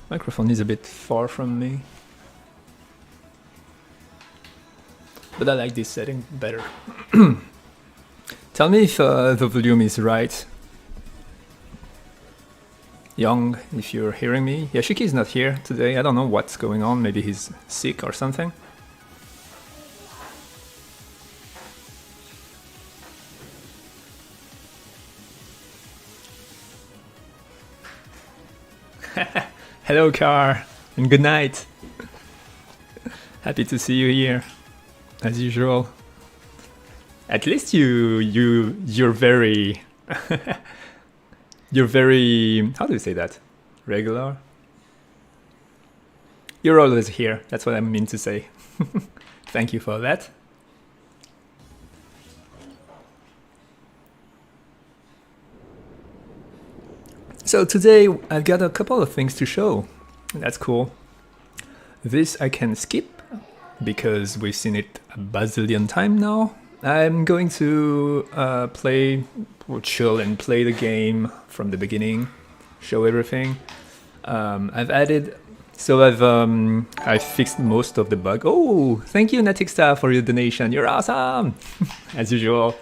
Microphone is a bit far from me. But I like this setting better. Tell me if the volume is right. Young, if you're hearing me. Yashiki is not here today. I don't know what's going on. Maybe he's sick or something. Hello, Car, and good night. Happy to see you here, as usual. At least you're very you're very, how do you say that? Regular? You're always here. That's what I mean to say. Thank you for that. So today I've got a couple of things to show. That's cool. This I can skip because we've seen it a bazillion times now. I'm going to play or chill and play the game from the beginning, show everything. I've added, so I've fixed most of the bug. Oh, thank you Natixta for your donation. You're awesome, as usual.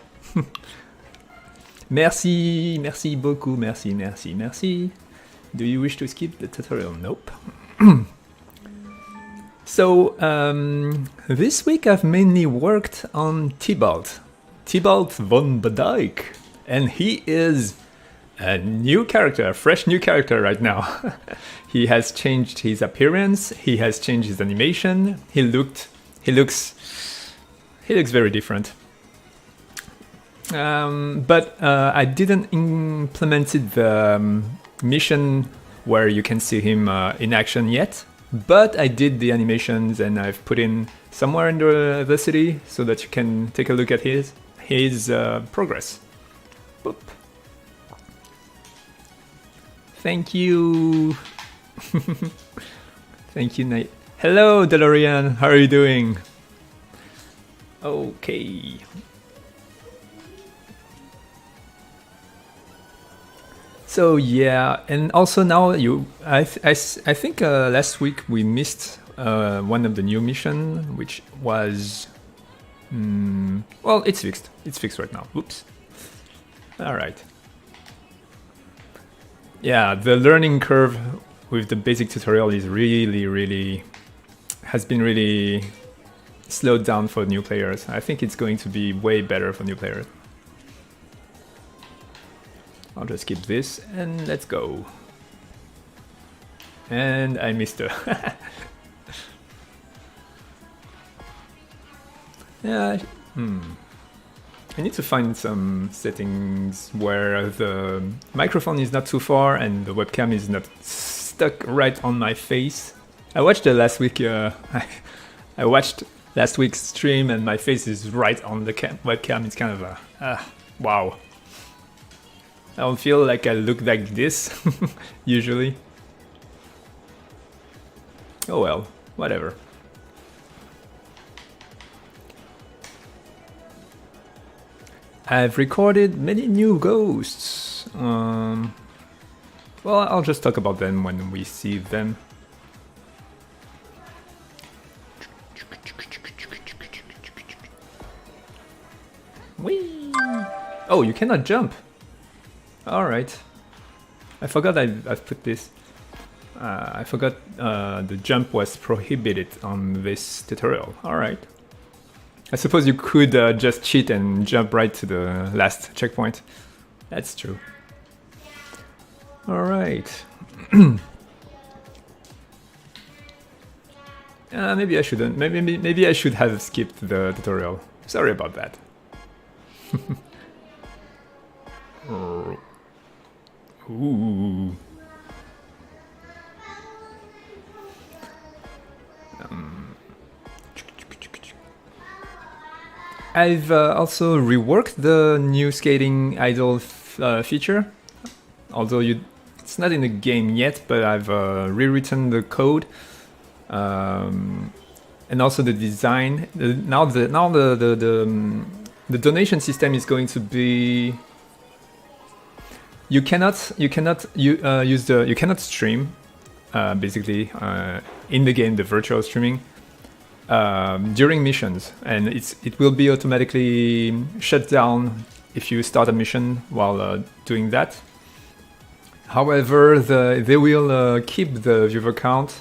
Merci, merci beaucoup, merci, merci, merci. Do you wish to skip the tutorial? Nope. So, this week I've mainly worked on Tybalt von Badijk, and he is a new character, a fresh new character right now. He has changed his appearance, he has changed his animation, he looks very different. But I didn't implement the mission where you can see him in action yet. But I did the animations and I've put in somewhere in the city so that you can take a look at his progress. Boop. Thank you. Thank you, Nate. Hello, DeLorean. How are you doing? Okay. So yeah, and also now I think last week we missed one of the new mission, which was, well, it's fixed. It's fixed right now. Oops. All right. Yeah, the learning curve with the basic tutorial is has been really slowed down for new players. I think it's going to be way better for new players. I'll just skip this and let's go. And I missed her. Yeah. I need to find some settings where the microphone is not too far and the webcam is not stuck right on my face. I watched the last week. I watched last week's stream and my face is right on the webcam. It's kind of a wow. I don't feel like I look like this, usually. Oh well, whatever. I've recorded many new ghosts. Well, I'll just talk about them when we see them. Whee! Oh, you cannot jump. Alright. I forgot I've put this. I forgot the jump was prohibited on this tutorial. Alright. I suppose you could just cheat and jump right to the last checkpoint. That's true. Alright. Maybe I shouldn't. Maybe I should have skipped the tutorial. Sorry about that. Ooh. I've also reworked the new skating idol feature, although it's not in the game yet, but I've rewritten the code and also the design. Now the donation system is going to be. You cannot stream basically in the game, the virtual streaming, during missions, and it will be automatically shut down if you start a mission while doing that. However, they will keep the viewer count.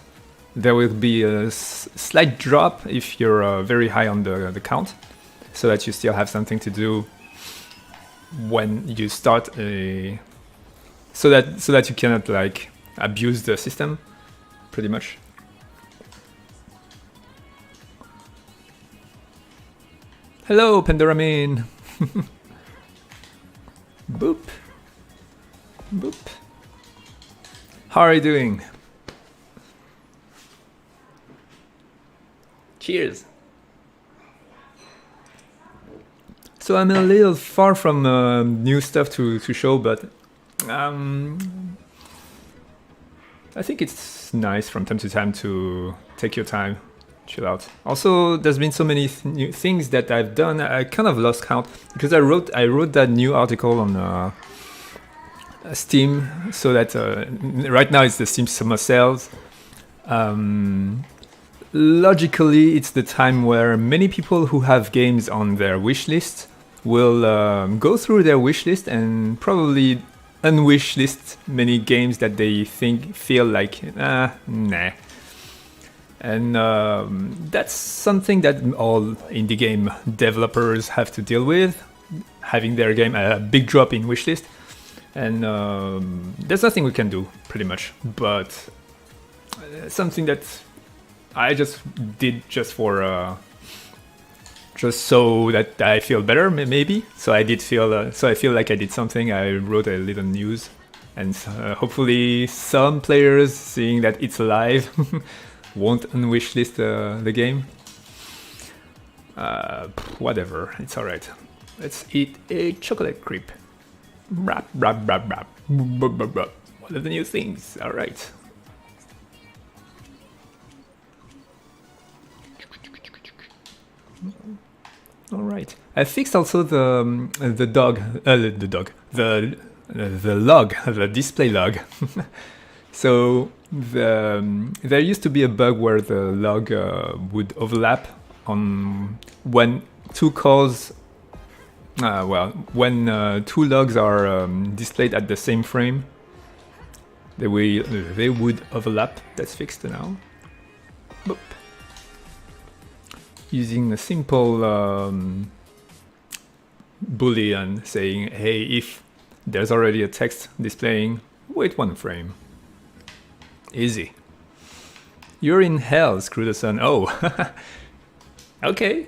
There will be a slight drop if you're very high on the count, so that you still have something to do when you start so that you cannot like abuse the system, pretty much. Hello, Pandoramin. Boop. Boop. How are you doing? Cheers. So I'm a little far from new stuff to show, but I think it's nice from time to time to take your time, chill out. Also, there's been so many new things that I've done. I kind of lost count because I wrote that new article on Steam, so that right now it's the Steam Summer Sales. Logically, it's the time where many people who have games on their wish list will go through their wish list and probably unwish list many games that they feel like nah. And that's something that all indie game developers have to deal with, having their game a big drop in wish list. And there's nothing we can do, pretty much. But something that I just did just for just so that I feel better, maybe. So I feel like I did something. I wrote a little news, and hopefully some players, seeing that it's alive, won't unwish list the game. Whatever, it's alright. Let's eat a chocolate crepe. Rap, rap, rap, rap. What are the new things? Alright. Alright. I fixed also the log, the display log. So there used to be a bug where the log would overlap on when two calls. When two logs are displayed at the same frame, they would overlap. That's fixed now. Boop. Using a simple boolean saying, hey, if there's already a text displaying, wait one frame. Easy. You're in hell, screw the sun. Oh, okay.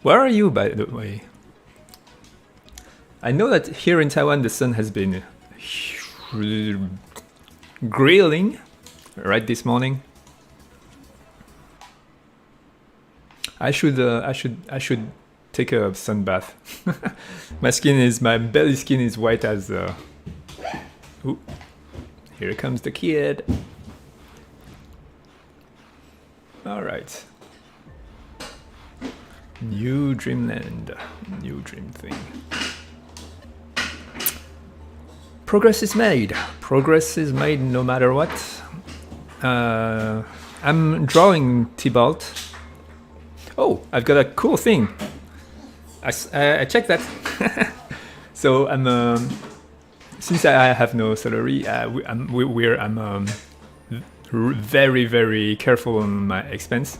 Where are you, by the way? I know that here in Taiwan the sun has been grilling right this morning. I should take a sun bath. My belly skin is white as. Ooh, here comes the kid. All right. New dreamland, new dream thing. Progress is made. Progress is made no matter what. I'm drawing Tybalt. Oh, I've got a cool thing. I checked that. So I'm since I have no salary, I'm very, very careful on my expense.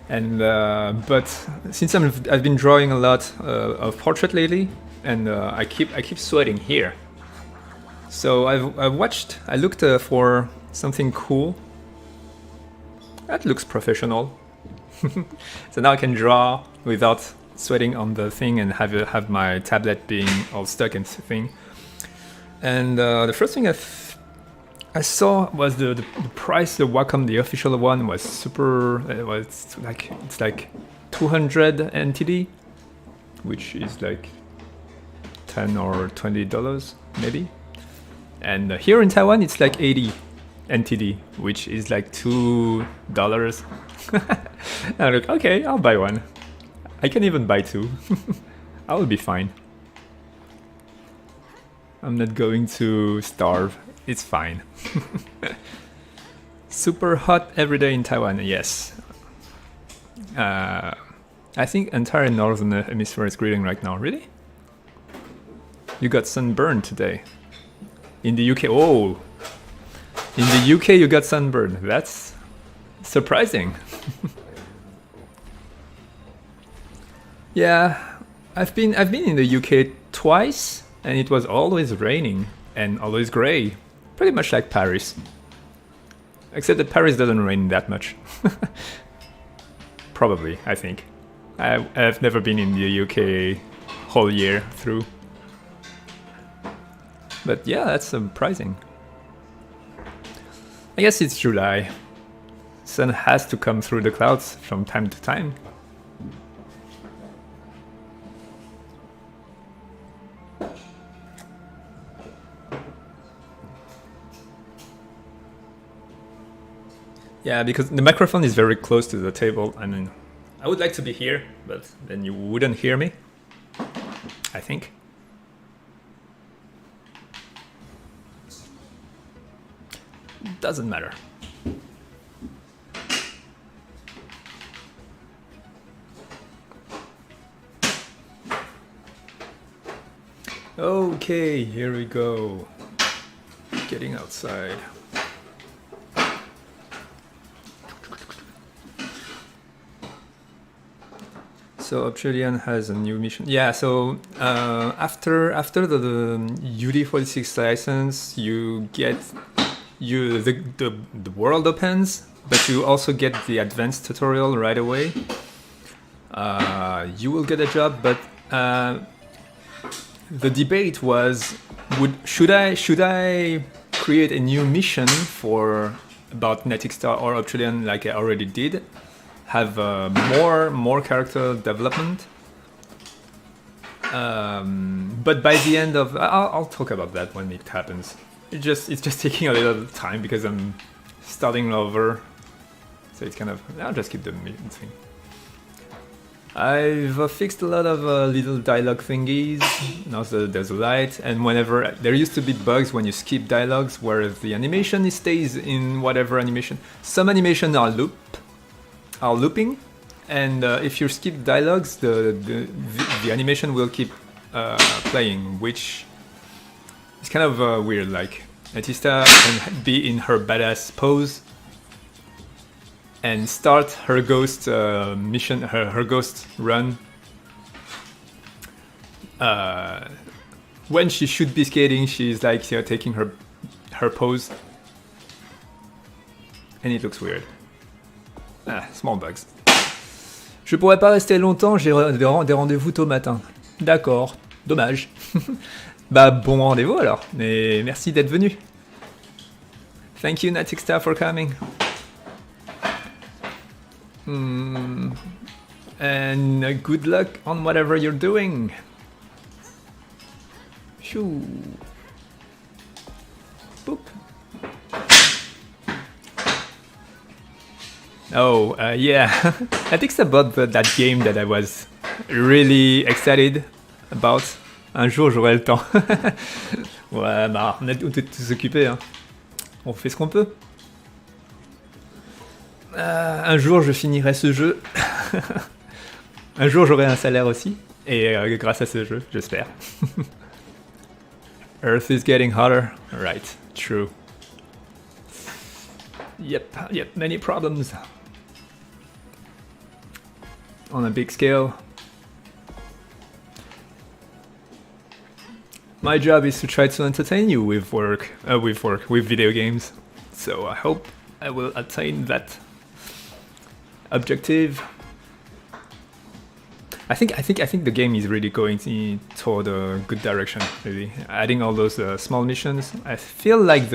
And but since I've been drawing a lot of portrait lately, and I keep sweating here. So I looked for something cool. That looks professional. So now I can draw without sweating on the thing and have my tablet being all stuck and thing. And the first thing I saw was the price. The Wacom, the official one, was super. It's like 200 NTD, which is like $10 or $20 maybe. And here in Taiwan, it's like 80 NTD, which is like $2. And I'm like, okay, I'll buy one. I can even buy two. I will be fine. I'm not going to starve. It's fine. Super hot every day in Taiwan, yes. I think entire northern hemisphere is grilling right now. Really? You got sunburned today. In the UK, oh! In the UK you got sunburned. That's surprising. Yeah, I've been in the UK twice, and it was always raining and always grey. Pretty much like Paris. Except that Paris doesn't rain that much. Probably, I think. I've never been in the UK whole year through. But yeah, that's surprising. I guess it's July. Sun has to come through the clouds from time to time. Yeah, because the microphone is very close to the table. I mean, I would like to be here, but then you wouldn't hear me, I think. Doesn't matter. Okay, here we go. Getting outside. So Obsidian has a new mission. Yeah, so after the UD46 license, you get the world opens, but you also get the advanced tutorial right away. You will get a job, but the debate was, should I create a new mission for about Netic Star or Obsidian like I already did? Have more character development, but by the end of I'll talk about that when it happens. It's just taking a little time because I'm starting over, so it's kind of, I'll just keep the thing. I've fixed a lot of little dialogue thingies. Now there's a light, and whenever there used to be bugs when you skip dialogues, where the animation stays in whatever animation. Some animation are looping, and if you skip dialogues, the animation will keep playing, which is kind of weird. Like Netista can be in her badass pose and start her ghost mission, her ghost run, when she should be skating. She's like taking her pose, and it looks weird. Small bugs. Je pourrais pas rester longtemps, j'ai des rendez-vous tôt matin. D'accord, dommage. Bah bon rendez-vous alors, mais merci d'être venu. Thank you Netic Star for coming. And good luck on whatever you're doing. Shoo. Boop. Oh, yeah. I think it's about that game that I was really excited about. Un jour, j'aurai le temps. Ouais, bah, on est tous occupés, hein. On fait ce qu'on peut. Un jour, je finirai ce jeu. Un jour, j'aurai un salaire aussi. Et grâce à ce jeu, j'espère. Earth is getting hotter. Right, true. Yep, many problems. On a big scale. My job is to try to entertain you with video games. So I hope I will attain that objective. I think the game is really going toward a good direction. Really, adding all those small missions. I feel like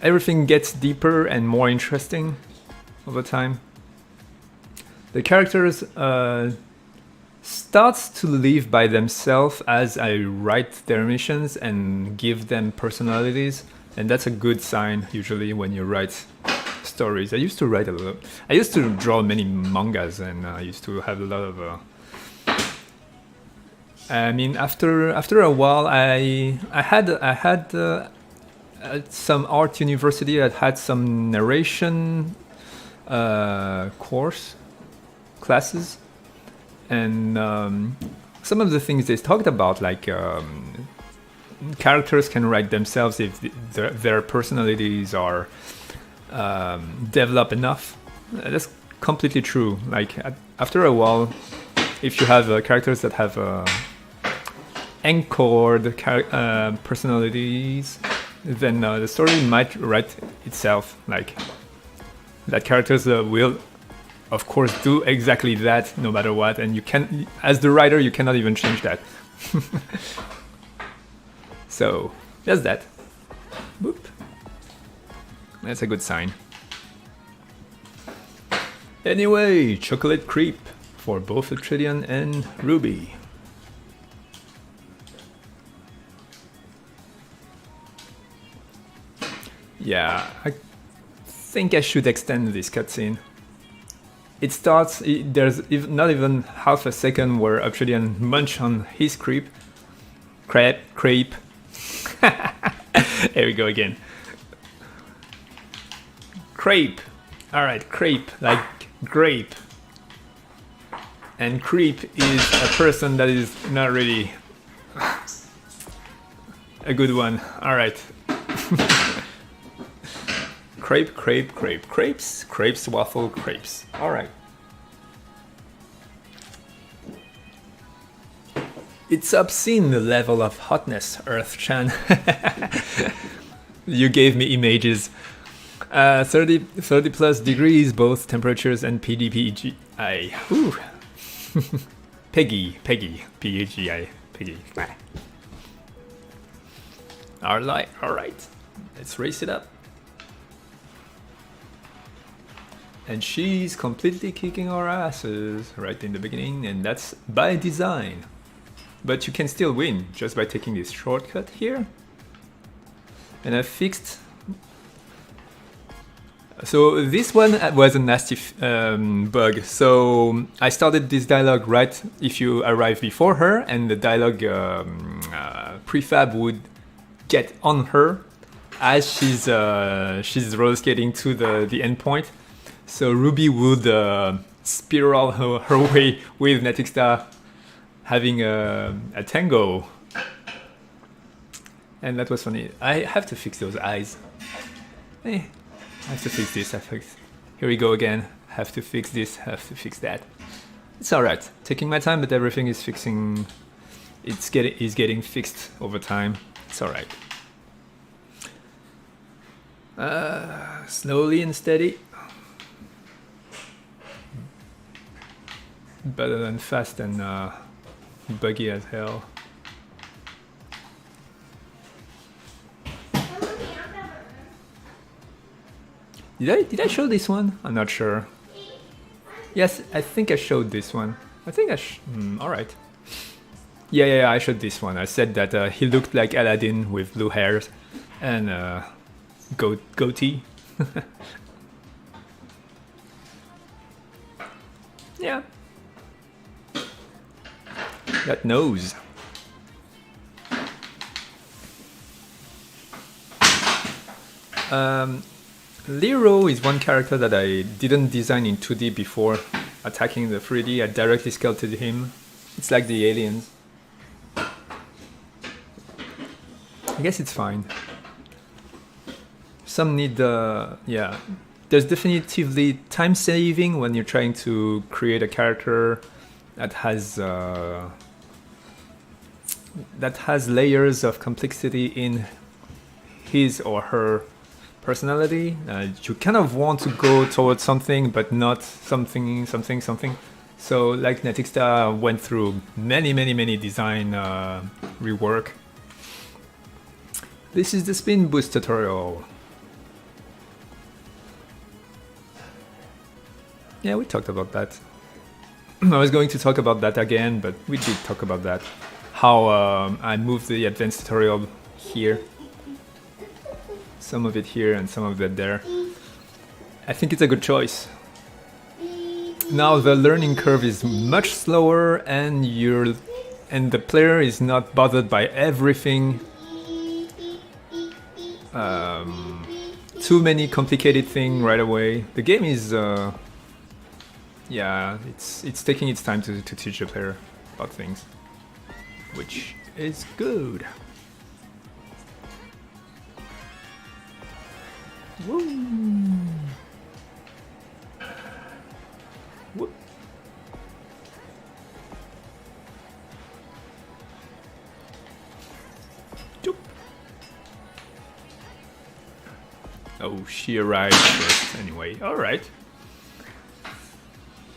everything gets deeper and more interesting over time. The characters starts to live by themselves as I write their missions and give them personalities, and that's a good sign usually when you write stories. I used to write a lot. I used to draw many mangas, and I used to have a lot of. I mean, after a while, I had at some art university that had some narration classes, and some of the things they talked about, like characters can write themselves if their personalities are developed enough. That's completely true. Like after a while, if you have characters that have anchored personalities, then the story might write itself. Like that characters will, of course, do exactly that no matter what, and you can, as the writer, you cannot even change that. So that's that. Boop. That's a good sign. Anyway, Chocolate Creep for both Atrilian and Ruby. Yeah, I think I should extend this cutscene. It starts, there's not even half a second where Atrilian munch on his crepe. Here we go again. Crepe. Alright, crepe, like grape. And creep is a person that is not really a good one. Alright. Crepe, crepes, waffle, crepes. Alright. It's obscene, the level of hotness, Earth-chan. You gave me images. 30 plus degrees, both temperatures and PDPGI. Peggy, PGI, Peggy. Alright. Let's race it up. And she's completely kicking our asses right in the beginning, and that's by design. But you can still win just by taking this shortcut here. And I fixed... So this one was a nasty bug. So I started this dialogue right if you arrive before her, and the dialogue prefab would get on her as she's roller skating to the end point. So Ruby would spiral her way with Netixta having a tango. And that was funny. I have to fix those eyes. I have to fix this. Here we go again. Have to fix this, have to fix that. It's alright. Taking my time, but everything is fixing. Is getting fixed over time. It's alright. Slowly and steady. Better than fast and buggy as hell. Did I show this one? I'm not sure. Yes, I think I showed this one. I think alright. Yeah, I showed this one. I said that he looked like Aladdin with blue hairs and goatee. Yeah. That nose. Lero is one character that I didn't design in 2D before attacking the 3D. I directly sculpted him. It's like the aliens. I guess it's fine. Some need yeah. There's definitively time saving when you're trying to create a character that has layers of complexity in his or her personality. You kind of want to go towards something, but not something. So, like Netixta went through many design rework. This is the spin boost tutorial. Yeah, we talked about that. I was going to talk about that again, but we did talk about that. How I moved the advanced tutorial here. Some of it here and some of it there. I think it's a good choice. Now the learning curve is much slower, and the player is not bothered by everything. too many complicated things right away. The game is, yeah, it's taking its time to teach the player about things, which is good. Woo. Whoop. Choop. Oh, she arrived first anyway. Alright.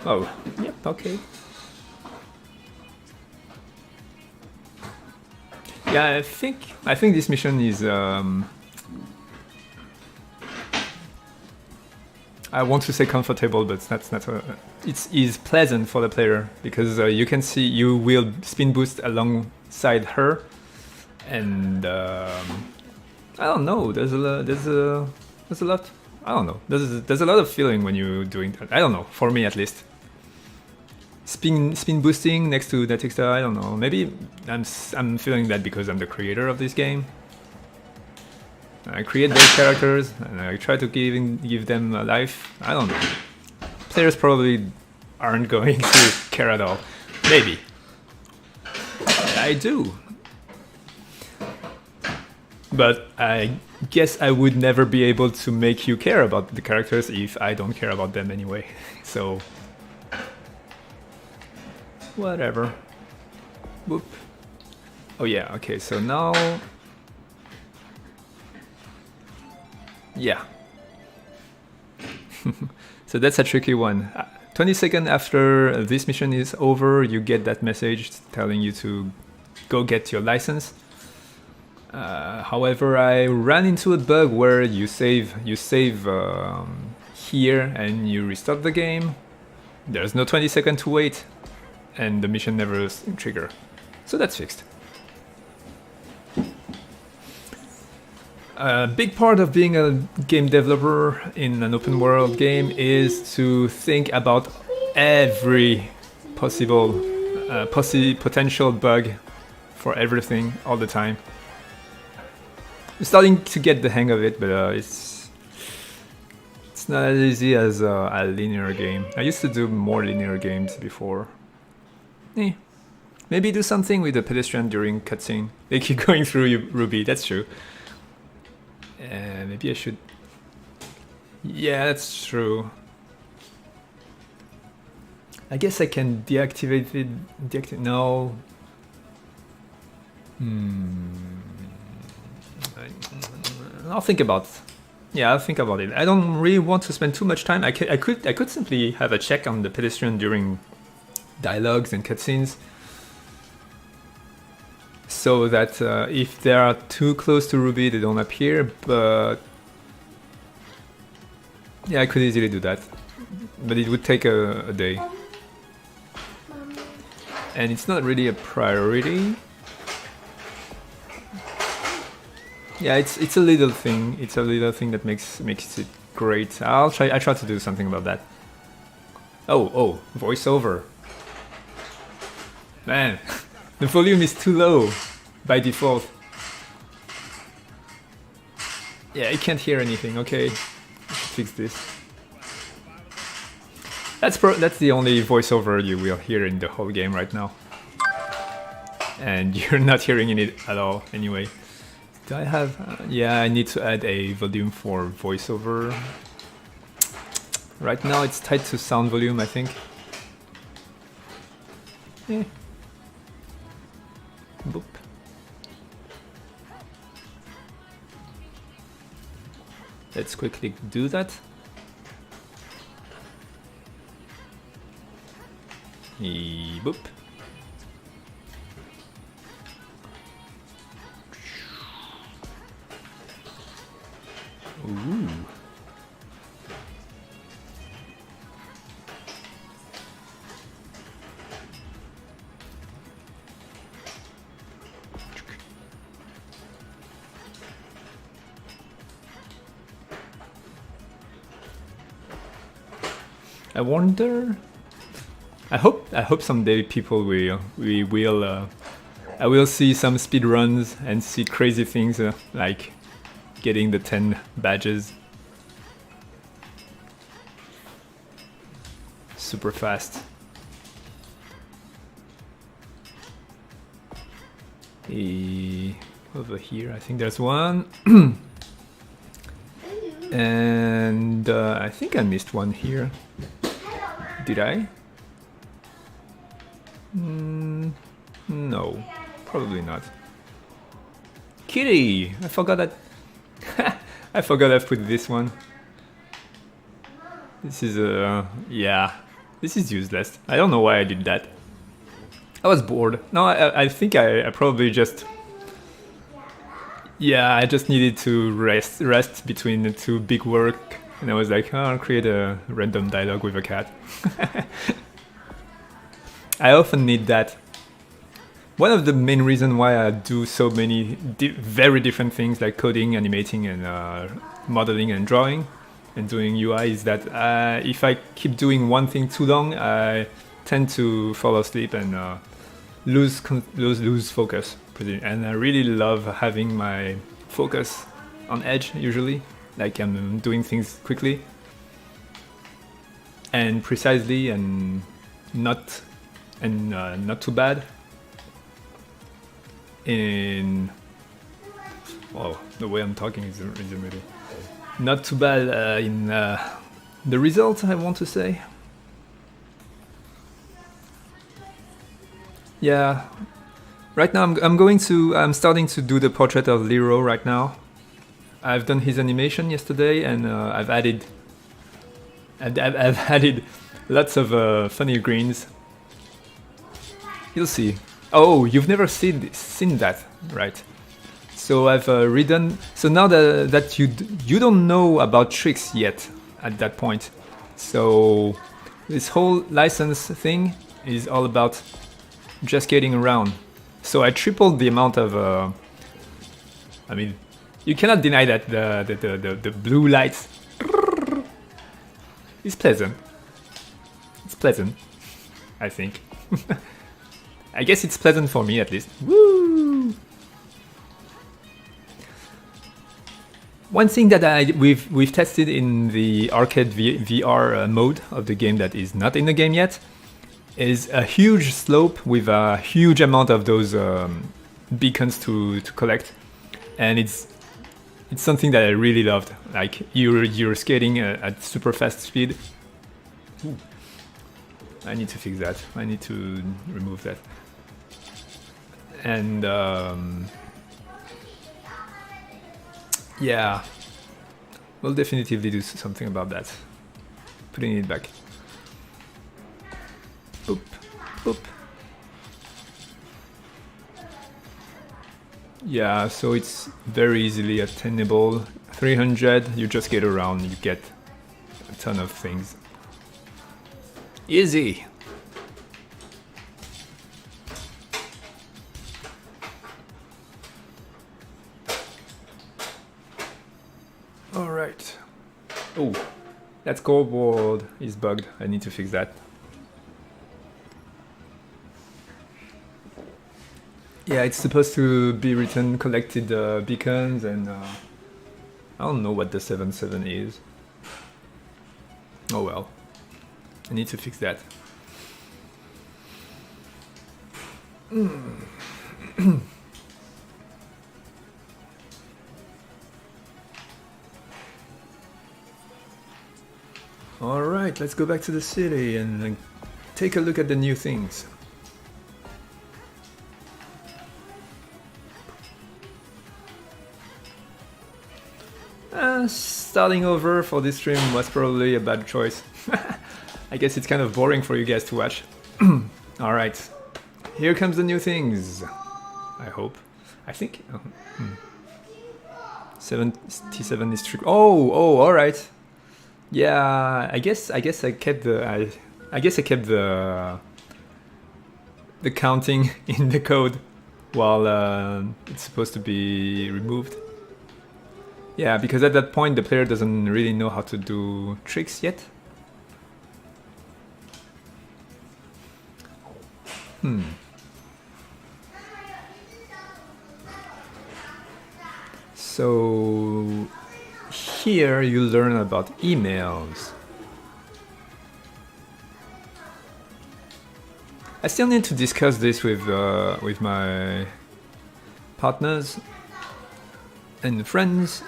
Oh, yep, okay. Yeah, I think this mission is I want to say comfortable, but that's not it is pleasant for the player, because you can see you will spin boost alongside her, and I don't know, there's a lot, I don't know, there's a lot of feeling when you're doing that. I don't know, for me at least. Spin boosting next to Netexta, I don't know, maybe I'm feeling that because I'm the creator of this game. I create those characters and I try to give them a life. I don't know. Players probably aren't going to care at all. Maybe. I do. But I guess I would never be able to make you care about the characters if I don't care about them anyway. So... whatever. Whoop. Oh yeah, okay, so now... yeah. So that's a tricky one. 20 seconds after this mission is over, you get that message telling you to go get your license. However, I ran into a bug where you save here and you restart the game. There's no 20 seconds to wait, and the mission never trigger. So that's fixed. A big part of being a game developer in an open world game is to think about every possible potential bug for everything all the time. I'm starting to get the hang of it, but it's not as easy as a linear game. I used to do more linear games before. Maybe do something with the pedestrian during cutscene. They keep going through Ruby, that's true. Maybe I should... yeah, that's true. I guess I can deactivate it. No. I'll think about it. Yeah, I'll think about it. I don't really want to spend too much time. I could simply have a check on the pedestrian during dialogues and cutscenes, so that if they are too close to Ruby, they don't appear. But yeah, I could easily do that, but it would take a day, and it's not really a priority. Yeah, it's a little thing. It's a little thing that makes it great. I try to do something about that. Oh, voiceover. Man, the volume is too low by default. Yeah, I can't hear anything. Okay, fix this. That's the only voiceover you will hear in the whole game right now, and you're not hearing it at all anyway. Do I have... yeah, I need to add a volume for voiceover. Right now it's tied to sound volume, I think. Yeah. Boop. Let's quickly do that. Boop. Ooh. I wonder. I hope someday people will. I will see some speedruns and see crazy things like getting the 10 badges. Super fast. Over here, I think there's one. And I think I missed one here. Did I? No, probably not. Kitty! I forgot that. I forgot I've put this one. This is yeah, this is useless. I don't know why I did that. I was bored. No, I think I probably just... Yeah, I just needed to rest between the two big work. And I was like, oh, I'll create a random dialogue with a cat. I often need that. One of the main reasons why I do so many very different things like coding, animating, and modeling and drawing and doing UI is that if I keep doing one thing too long, I tend to fall asleep and lose focus. And I really love having my focus on edge usually, like I'm doing things quickly and precisely and not too bad. The way I'm talking is really not too bad in the result, I want to say. Yeah, right now I'm starting to do the portrait of Lero right now. I've done his animation yesterday, and I've added lots of funny greens. You'll see. Oh, you've never seen that, right? So I've redone. So now that you don't know about tricks yet at that point. So this whole license thing is all about just getting around. So I tripled the amount of. I mean, you cannot deny that the blue lights is pleasant. It's pleasant, I think. I guess it's pleasant for me at least. Woo! One thing that we've tested in the arcade VR mode of the game that is not in the game yet is a huge slope with a huge amount of those beacons to collect, and it's something that I really loved. Like you're skating at super fast speed. Ooh. I need to fix that. I need to remove that. And yeah, we'll definitively do something about that. Putting it back. Boop, boop. Yeah, so it's very easily attainable. 300, you just get around, you get a ton of things. Easy. All right. Oh, that scoreboard is bugged. I need to fix that. Yeah, it's supposed to be written collected beacons, and I don't know what the 77 is. Oh well. I need to fix that. All right, let's go back to the city and take a look at the new things. Starting over for this stream was probably a bad choice. I guess it's kind of boring for you guys to watch. Alright, here comes the new things. I hope. I think. 77 is true. Oh, alright. Yeah, I guess I kept the I guess I kept the counting in the code while it's supposed to be removed. Yeah, because at that point the player doesn't really know how to do tricks yet. So here you learn about emails. I still need to discuss this with my partners and friends.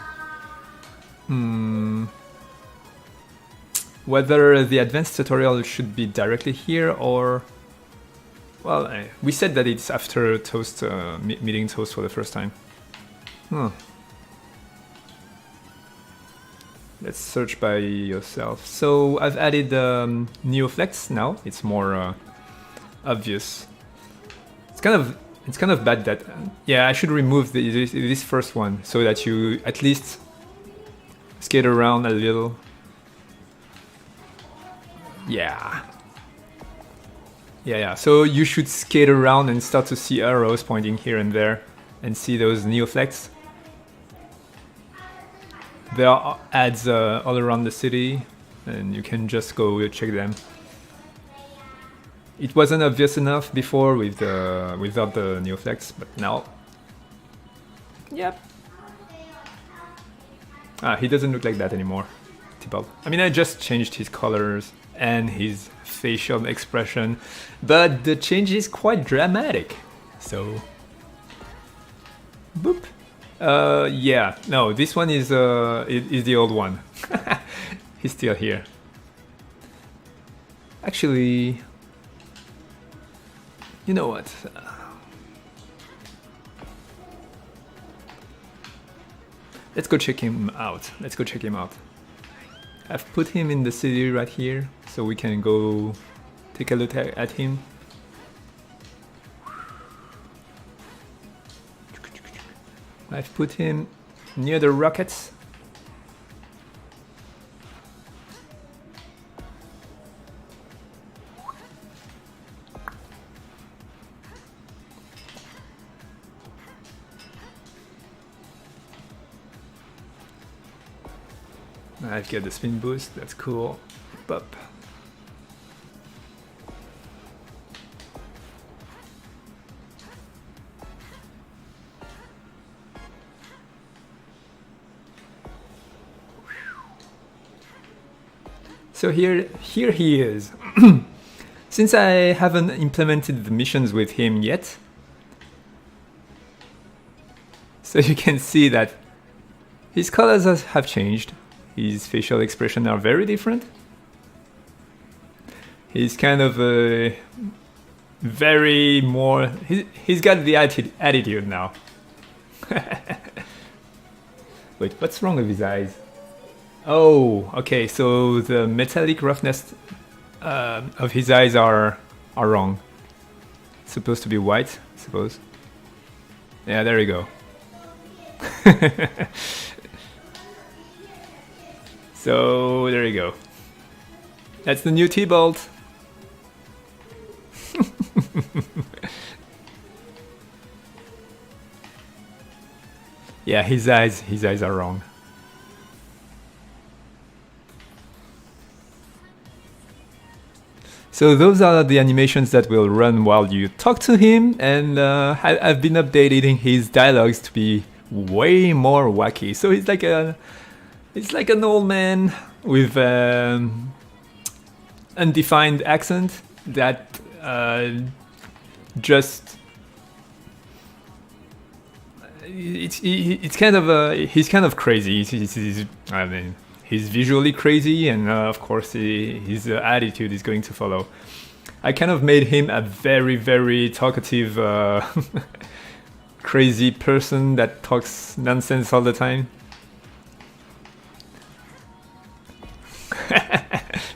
Whether the advanced tutorial should be directly here or... Well, we said that it's after Toast, meeting Toast for the first time. Let's search by yourself. So I've added Neoflex now. It's more obvious. It's kind of bad that yeah, I should remove this first one so that you at least skate around a little. Yeah. So you should skate around and start to see arrows pointing here and there and see those Neoflex. There are ads all around the city and you can just go check them. It wasn't obvious enough before with without the Neoflex, but now... Yep. He doesn't look like that anymore, Thibault. I mean, I just changed his colors and his facial expression, but the change is quite dramatic. So... Boop. Yeah, no, this one is the old one. He's still here. Actually... You know what? Let's go check him out. I've put him in the city right here, so we can go take a look at him. I've put him near the rockets. I've got the spin boost, that's cool. Pop. So here he is. Since I haven't implemented the missions with him yet, so you can see that his colors have changed. His facial expression are very different. He's kind of a very more... He's got the attitude now. Wait, what's wrong with his eyes? Oh, okay, so the metallic roughness of his eyes are wrong. It's supposed to be white, I suppose. Yeah, there you go. So, there you go. That's the new Thibault. Yeah, his eyes are wrong. So those are the animations that will run while you talk to him, and I've been updating his dialogues to be way more wacky. So he's like an old man with undefined accent that just it's kind of he's kind of crazy. I mean, he's visually crazy, and of course his attitude is going to follow. I kind of made him a very, very talkative, crazy person that talks nonsense all the time.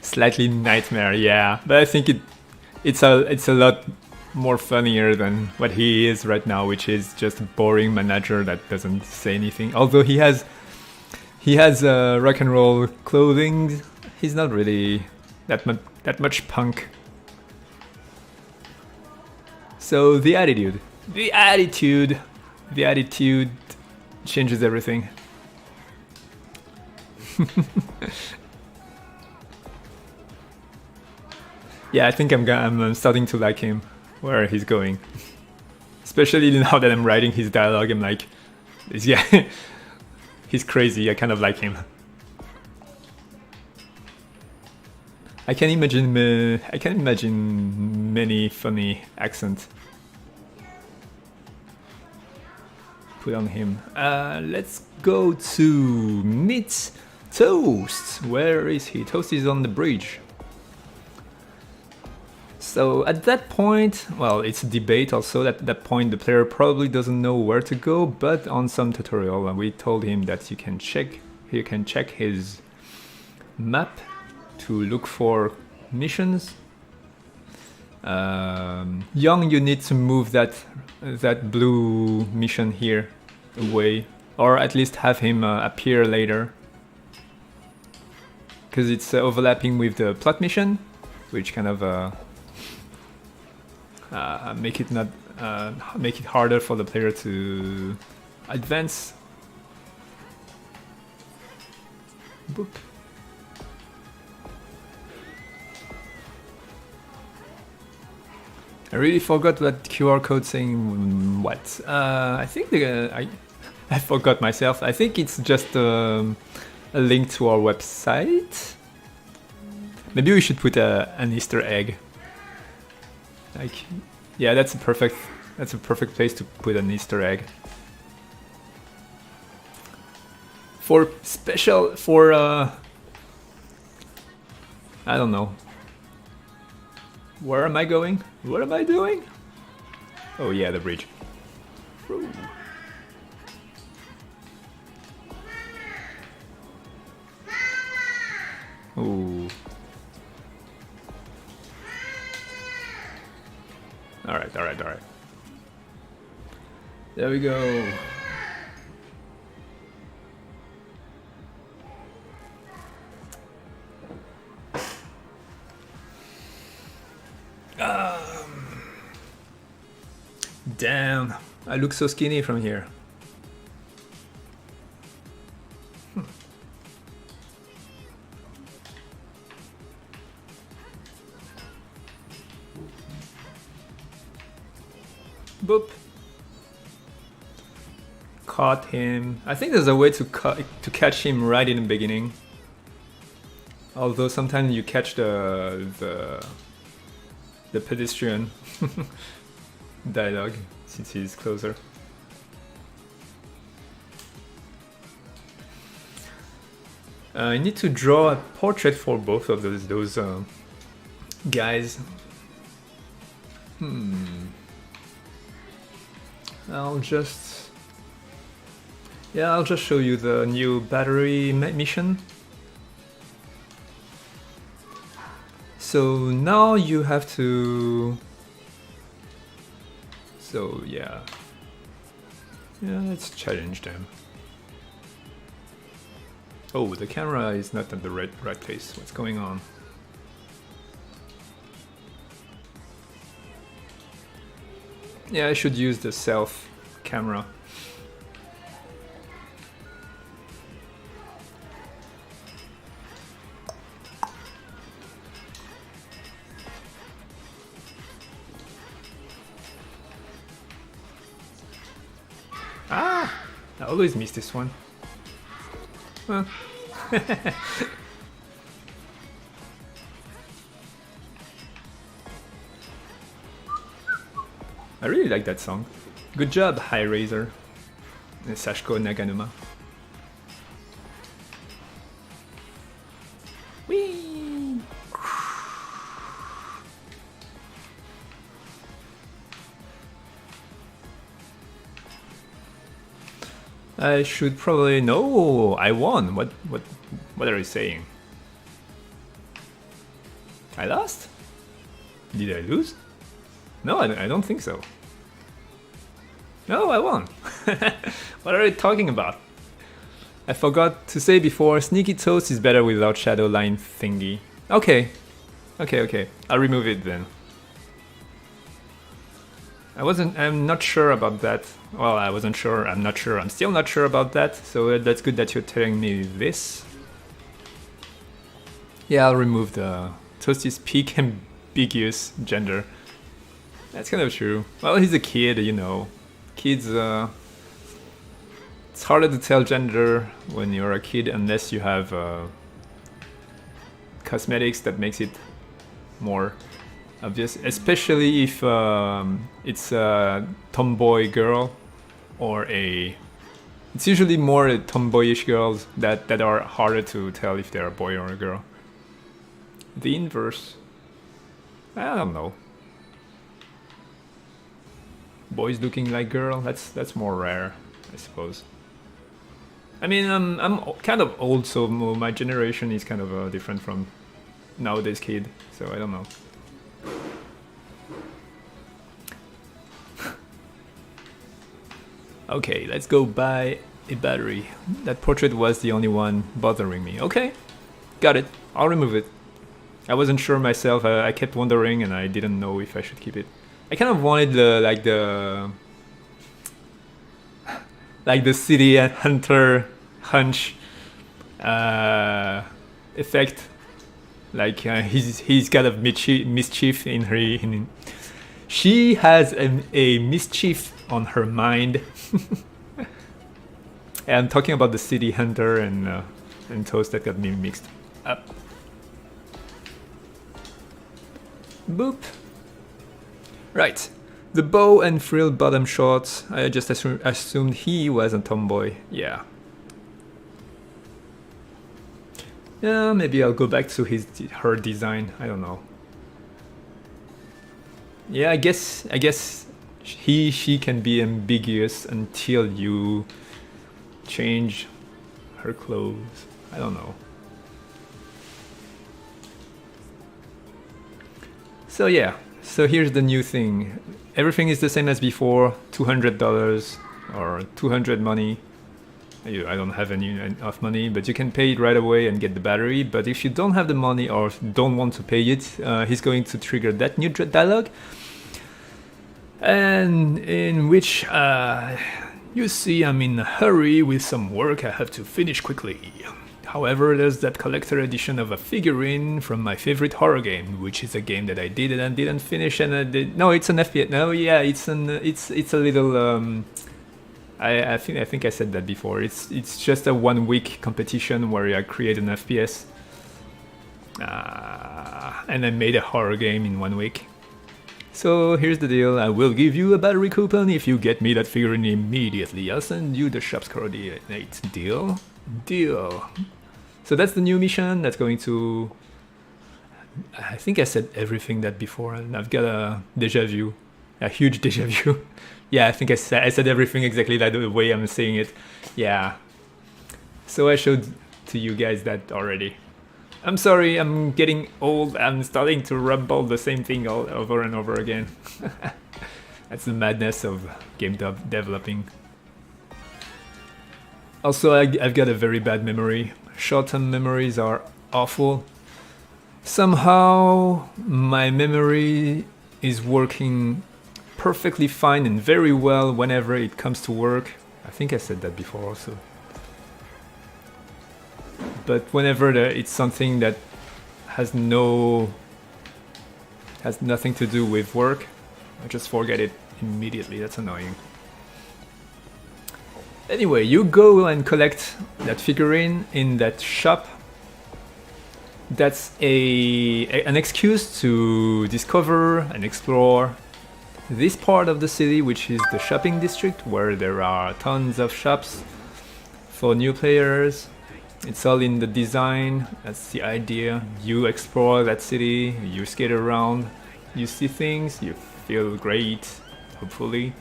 Slightly nightmare, yeah, but I think it's a lot more funnier than what he is right now, which is just a boring manager that doesn't say anything. Although he has rock and roll clothing, he's not really that much punk. So the attitude changes everything. Yeah, I think I'm starting to like him, where he's going. Especially now that I'm writing his dialogue, I'm like, this guy, He's crazy. I kind of like him. I can imagine many funny accents put on him. Let's go to meet Toast. Where is he? Toast is on the bridge. So at that point, well, it's a debate also. At that point, the player probably doesn't know where to go. But on some tutorial, we told him that you can check his map to look for missions. Young, you need to move that blue mission here away, or at least have him appear later, because it's overlapping with the plot mission, which kind of make it harder for the player to advance. Boop. I really forgot that QR code saying what. I think I forgot myself. I think it's just a link to our website. Maybe we should put an Easter egg. Like, yeah, that's a perfect place to put an Easter egg. For I don't know. Where am I going? What am I doing? Oh yeah, the bridge. Ooh. Ooh. Alright. There we go. Damn, I look so skinny from here. Boop. Caught him. I think there's a way to catch him right in the beginning. Although sometimes you catch the pedestrian dialogue since he's closer. I need to draw a portrait for both of those guys. I'll just show you the new battery mission. So now you have to. So yeah, let's challenge them. Oh, the camera is not at the right place. What's going on? Yeah, I should use the self camera. I always miss this one. Huh. I really like that song. Good job, High Razor. Sashiko Naganuma. Whee! I should probably know. I won. What are you saying? I lost? Did I lose? No, I don't think so. No, I won. What are you talking about? I forgot to say before, Sneaky Toast is better without shadow line thingy. Okay. I'll remove it then. I'm not sure about that. Well, I wasn't sure, I'm not sure, I'm still not sure about that. So that's good that you're telling me this. Yeah, I'll remove the Toasty's peak ambiguous gender. That's kind of true. Well, he's a kid, you know. Kids It's harder to tell gender when you're a kid unless you have cosmetics that makes it more obvious, especially if it's a tomboy girl or a... It's usually more tomboyish girls that are harder to tell if they're a boy or a girl. The inverse, I don't know. Boys looking like girl, that's more rare, I suppose. I mean, I'm kind of old, so my generation is kind of different from nowadays kid, so I don't know. Okay, let's go buy a battery. That portrait was the only one bothering me. Okay, got it. I'll remove it. I wasn't sure myself. I kept wondering, and I didn't know if I should keep it. I kind of wanted the city hunter hunch effect. Like he's got a mischief in her. She has a mischief on her mind. And I'm talking about the city hunter and Toast that got me mixed up. Boop. Right. The bow and frill bottom shorts. I just assumed he was a tomboy. Yeah. Yeah, maybe I'll go back to her design. I don't know. Yeah, I guess she can be ambiguous until you change her clothes. I don't know. So yeah, so here's the new thing. Everything is the same as before, $200 or 200 money. I don't have enough money, but you can pay it right away and get the battery. But if you don't have the money or don't want to pay it, he's going to trigger that new dialogue, and in which you see I'm in a hurry with some work I have to finish quickly. However, there's that collector edition of a figurine from my favorite horror game, which is a game that I did and didn't finish, and I did. No, it's an FPS. No, yeah, it's a little. I think I said that before. It's just a 1 week competition where I create an FPS, and I made a horror game in 1 week. So here's the deal. I will give you a battery coupon if you get me that figurine immediately. I'll send you the shop's coordinates. Deal. So that's the new mission. That's going to... I think I said everything that before, and I've got a déjà vu. A huge déjà vu. Yeah, I think I said everything exactly like the way I'm saying it. Yeah. So I showed to you guys that already. I'm sorry, I'm getting old. I'm starting to rumble the same thing all over and over again. That's the madness of game developing. Also, I've got a very bad memory. Short-term memories are awful. Somehow, my memory is working perfectly fine and very well whenever it comes to work. I think I said that before also. But whenever it's something that has nothing to do with work, I just forget it immediately. That's annoying. Anyway, you go and collect that figurine in that shop. That's an excuse to discover and explore this part of the city, which is the shopping district, where there are tons of shops for new players. It's all in the design. That's the idea. You explore that city, you skate around, you see things, you feel great, hopefully.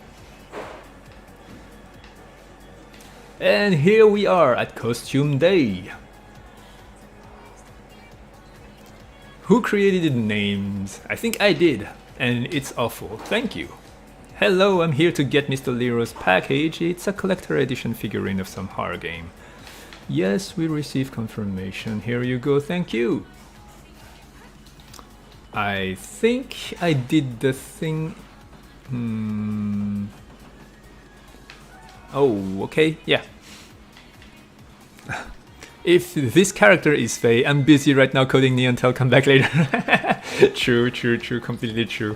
And here we are at Costume Day. Who created the names? I think I did, and it's awful. Thank you. Hello, I'm here to get Mr. Lero's package. It's a collector edition figurine of some horror game. Yes, we received confirmation. Here you go, thank you. I think I did the thing... Oh, okay, yeah. If this character is Faye, I'm busy right now coding Neon, I'll come back later. True, completely true.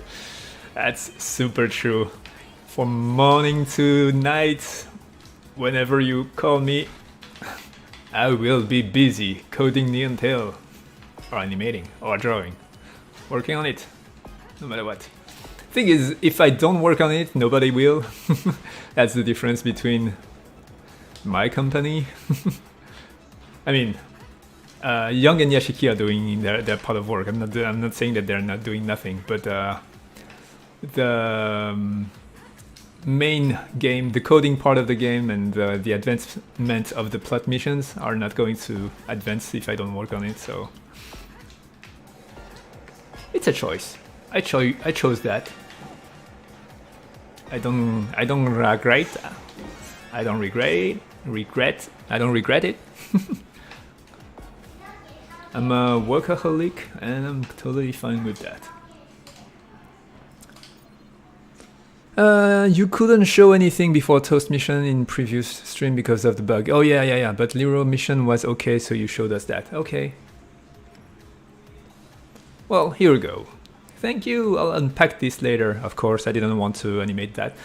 That's super true. From morning to night, whenever you call me, I will be busy coding Neon Tail, or animating, or drawing, working on it, no matter what. Thing is, if I don't work on it, nobody will. That's the difference between my company. I mean, Young and Yashiki are doing their part of work. I'm not saying that they're not doing nothing, but the main game, the coding part of the game, and the advancement of the plot missions are not going to advance if I don't work on it. So it's a choice. I chose that. I don't regret. I don't regret. I don't regret it. I'm a workaholic and I'm totally fine with that. You couldn't show anything before Toast mission in previous stream because of the bug. Oh yeah. But Lero mission was okay, so you showed us that. Okay. Well, here we go. Thank you. I'll unpack this later. Of course, I didn't want to animate that.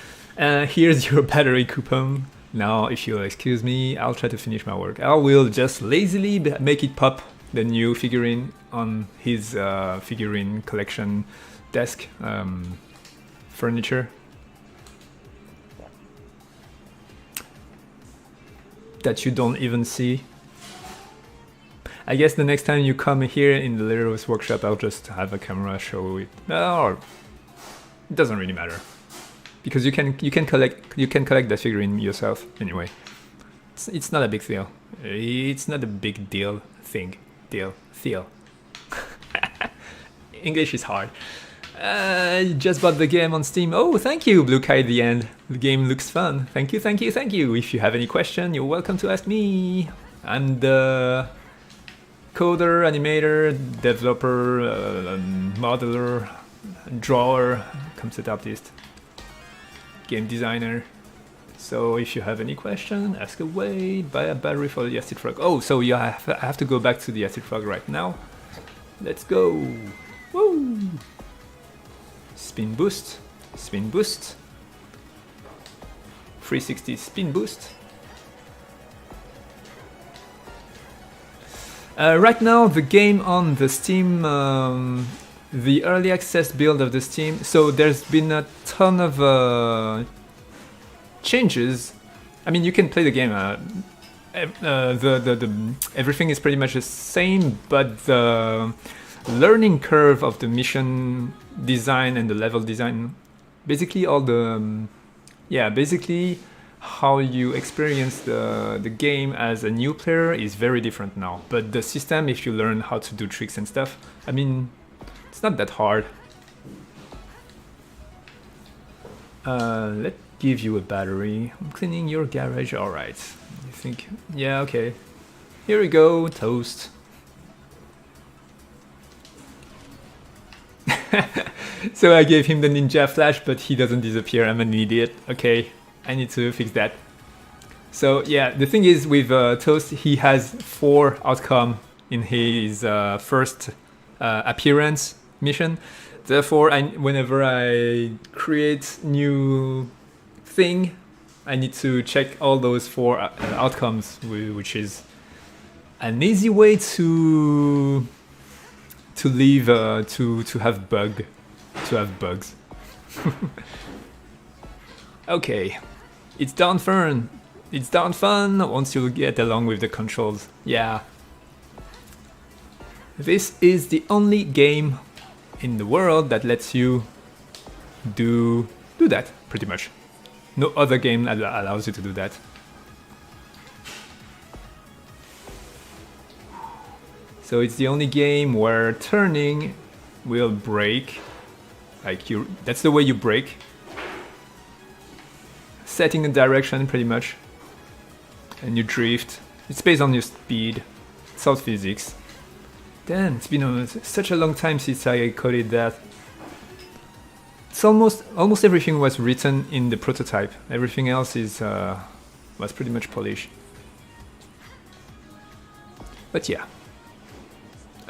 Here's your battery coupon. Now, if you'll excuse me, I'll try to finish my work. I will just lazily make it pop the new figurine on his figurine collection desk furniture. That you don't even see. I guess the next time you come here in the Lero's workshop, I'll just have a camera show it. Or it doesn't really matter, because you can collect that figurine yourself anyway. It's not a big deal. It's not a big deal thing. Deal. English is hard. Just bought the game on Steam. Oh, thank you, Blue Kite the End. The game looks fun. Thank you. If you have any question, you're welcome to ask me. I'm the coder, animator, developer, modeler, drawer, concept artist, game designer. So if you have any question, ask away. Buy a battery for the Acid Frog. Oh, so I have to go back to the Acid Frog right now. Let's go. Woo! Spin boost. 360 spin boost. Right now, the game on the Steam, the early access build of the Steam, so there's been a ton of changes. I mean, you can play the game. Everything is pretty much the same, but the learning curve of the mission design and the level design, basically all the, basically how you experience the game as a new player is very different now. But the system, if you learn how to do tricks and stuff, I mean, it's not that hard. Let's give you a battery. I'm cleaning your garage. All right. You think? Yeah, okay. Here we go, Toast. So I gave him the ninja flash, but he doesn't disappear. I'm an idiot. Okay. I need to fix that. So yeah, the thing is with Toast, he has 4 outcomes in his first appearance mission. Therefore, whenever I create new thing, I need to check all those 4 outcomes, which is an easy way to leave to have bugs. Okay. It's down fun once you get along with the controls. Yeah. This is the only game in the world that lets you do that, pretty much. No other game allows you to do that. So it's the only game where turning will break. That's the way you break. Setting a direction, pretty much, and you drift. It's based on your speed. It's all physics. Damn, it's been such a long time since I coded that. It's almost everything was written in the prototype. Everything else was pretty much polished. But yeah.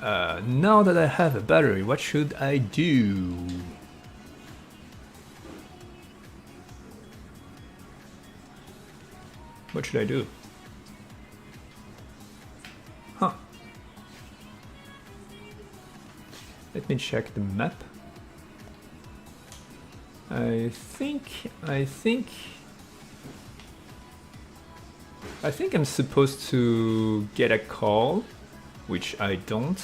Now that I have a battery, what should I do? What should I do? Huh. Let me check the map. I think I'm supposed to get a call, which I don't.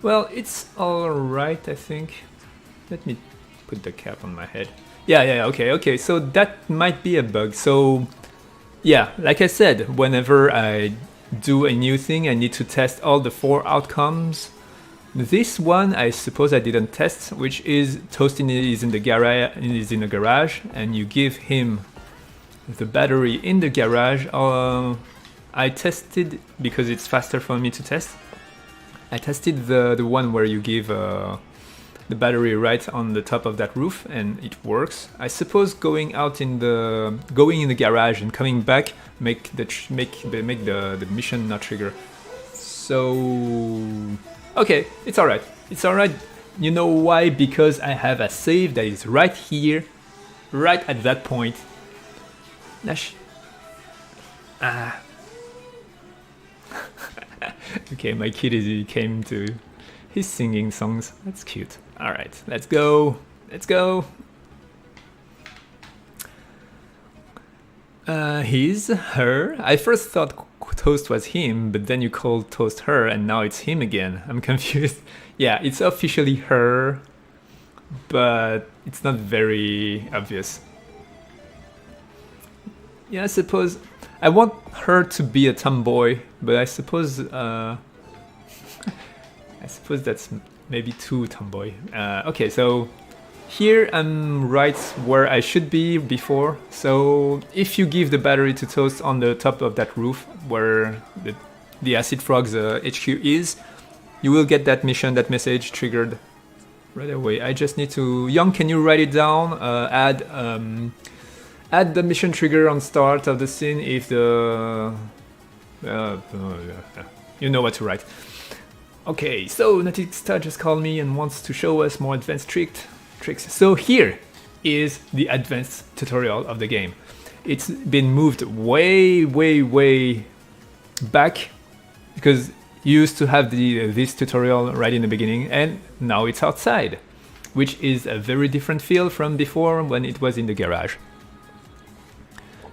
Well, it's alright, I think. Let me put the cap on my head. Yeah, okay, so that might be a bug. So, yeah, like I said, whenever I do a new thing, I need to test all the 4 outcomes. This one, I suppose I didn't test, which is Toastin is in the garage, and you give him the battery in the garage. I tested, because it's faster for me to test, I tested the one where you give the battery right on the top of that roof, and it works. I suppose going in the garage and coming back make the mission not trigger. So okay, it's alright. It's alright. You know why? Because I have a save that is right here, right at that point. Nash. Ah. Okay, my kid he's singing songs. That's cute. Alright, let's go. Let's go. He's, her. I first thought Toast was him, but then you called Toast her, and now it's him again. I'm confused. Yeah, it's officially her, but it's not very obvious. Yeah, I suppose I want her to be a tomboy, but I suppose that's maybe too tomboy. Okay, so here I'm right where I should be before. So if you give the battery to Toast on the top of that roof where the Acid Frog's HQ is, you will get that mission, that message triggered right away. I just need to... Young, can you write it down? Add the mission trigger on start of the scene if the... you know what to write. Okay, so Natixta just called me and wants to show us more advanced tricks. So here is the advanced tutorial of the game. It's been moved way back because you used to have this tutorial right in the beginning, and now it's outside, which is a very different feel from before when it was in the garage.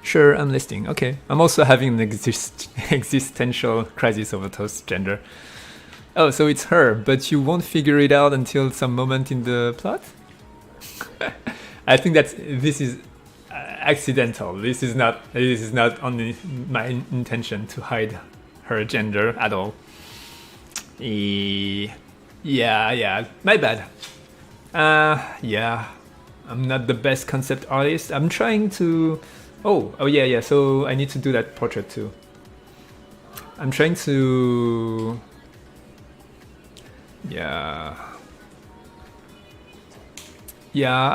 Sure, I'm listening. Okay, I'm also having an existential crisis over Toast's gender. Oh, so it's her, but you won't figure it out until some moment in the plot? I think this is accidental. This is not only my intention to hide her gender at all. Yeah, my bad. Yeah, I'm not the best concept artist. I'm trying to... Oh yeah, so I need to do that portrait too. I'm trying to... Yeah,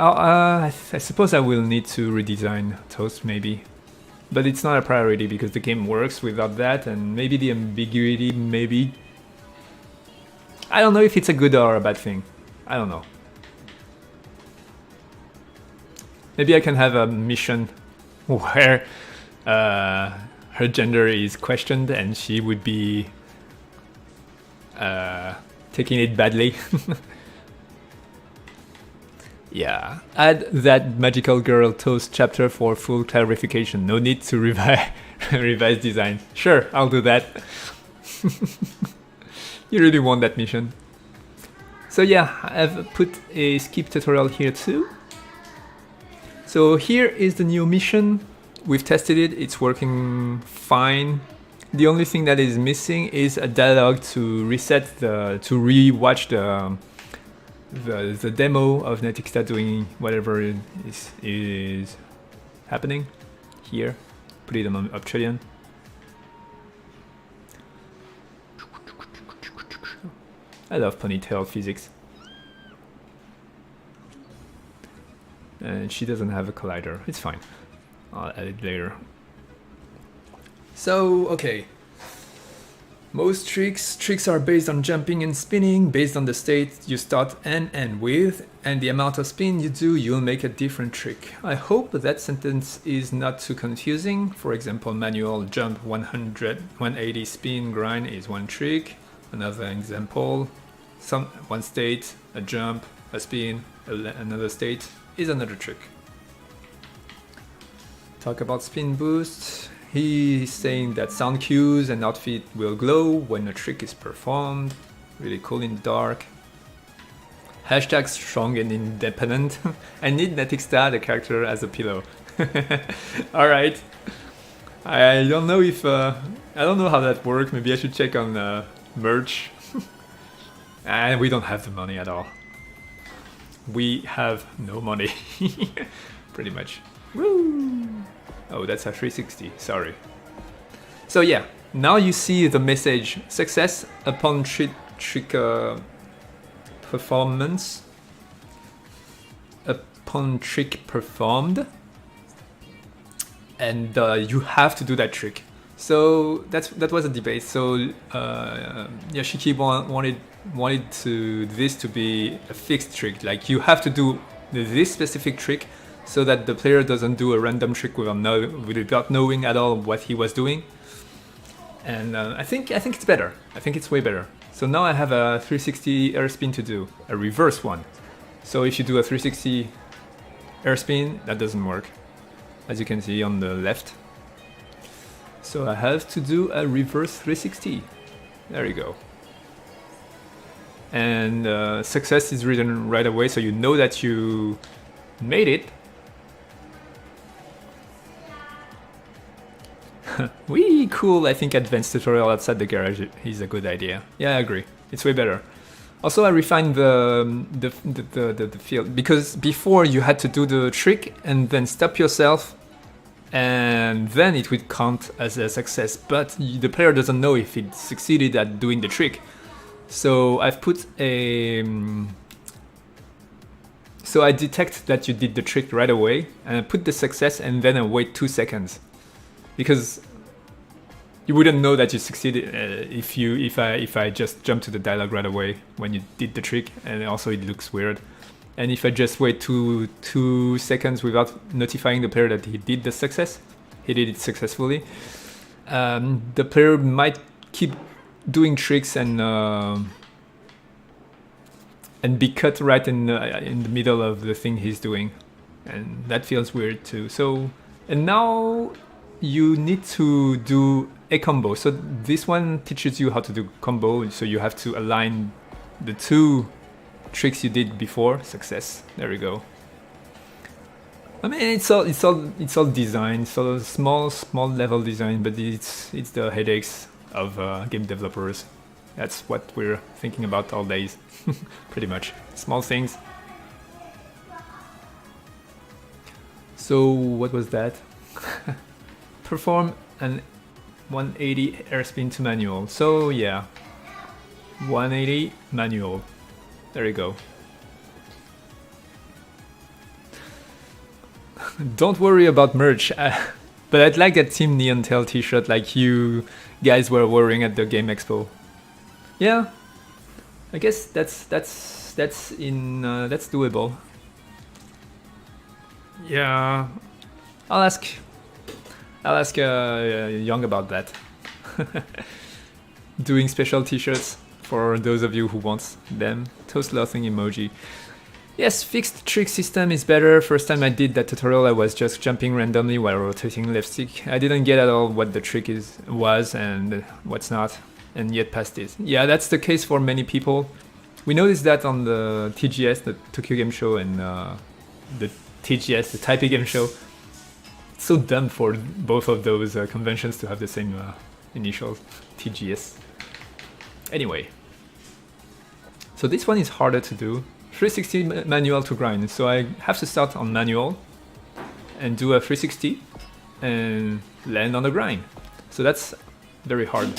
I suppose I will need to redesign Toast maybe. But it's not a priority because the game works without that, and maybe the ambiguity, maybe. I don't know if it's a good or a bad thing. I don't know. Maybe I can have a mission where her gender is questioned and she would be taking it badly. Yeah, add that magical girl Toast chapter for full clarification. No need to revise design. Sure, I'll do that. You really want that mission. So yeah, I've put a skip tutorial here too. So here is the new mission. We've tested it, it's working fine. The only thing that is missing is a dialogue to rewatch the demo of Natixta doing whatever is happening here. Put it on Obsidian. I love ponytail physics. And she doesn't have a collider. It's fine. I'll add it later. So, okay. Most tricks are based on jumping and spinning, based on the state you start and end with, and the amount of spin you do, you'll make a different trick. I hope that sentence is not too confusing. For example, manual jump 100, 180 spin grind is one trick. Another example, one state, a jump, a spin, another state is another trick. Talk about spin boost. He's saying that sound cues and outfit will glow when a trick is performed. Really cool in the dark. Hashtag strong and independent. I need Netixta, the character, as a pillow. Alright. I don't know if... I don't know how that works. Maybe I should check on merch. And we don't have the money at all. We have no money. Pretty much. Woo! Oh, that's a 360, sorry. So yeah, now you see the message, success upon trick performance. Upon trick performed. And you have to do that trick. So that was a debate. So Yashiki wanted this to be a fixed trick. Like you have to do this specific trick so that the player doesn't do a random trick without knowing at all what he was doing. And I think it's better. I think it's way better. So now I have a 360 air spin to do, a reverse one. So if you do a 360 air spin, that doesn't work, as you can see on the left. So I have to do a reverse 360. There you go. And success is written right away, so you know that you made it. Wee, cool. I think advanced tutorial outside the garage is a good idea. Yeah, I agree. It's way better. Also, I refined the field, because before you had to do the trick and then stop yourself, and then it would count as a success, but the player doesn't know if it succeeded at doing the trick. So I've put a... So I detect that you did the trick right away, and I put the success, and then I wait 2 seconds. Because you wouldn't know that you succeeded if I just jump to the dialogue right away when you did the trick, and also it looks weird. And if I just wait two seconds without notifying the player that he did the success, he did it successfully, the player might keep doing tricks and be cut right in the middle of the thing he's doing, and that feels weird too. So, and now you need to do a combo. So this one teaches you how to do combo. So you have to align the two tricks you did before. Success. There we go. I mean, it's all design. So small level design, but it's the headaches of game developers. That's what we're thinking about all days. Pretty much. Small things. So what was that? Perform an 180 airspin to manual. So yeah, 180 manual. There you go. Don't worry about merch, but I'd like that Team Neon Tail t-shirt like you guys were wearing at the Game Expo. Yeah, I guess that's doable. Yeah, I'll ask Young about that. Doing special t-shirts for those of you who want them. Toast laughing emoji. Yes, fixed trick system is better. First time I did that tutorial, I was just jumping randomly while rotating left stick. I didn't get at all what the trick was and what's not, and yet passed it. Yeah, that's the case for many people. We noticed that on the TGS, the Tokyo Game Show, and the TGS, the Taipei Game Show. It's so dumb for both of those conventions to have the same initials, TGS. Anyway, so this one is harder to do. 360 manual to grind, so I have to start on manual and do a 360 and land on the grind. So that's very hard.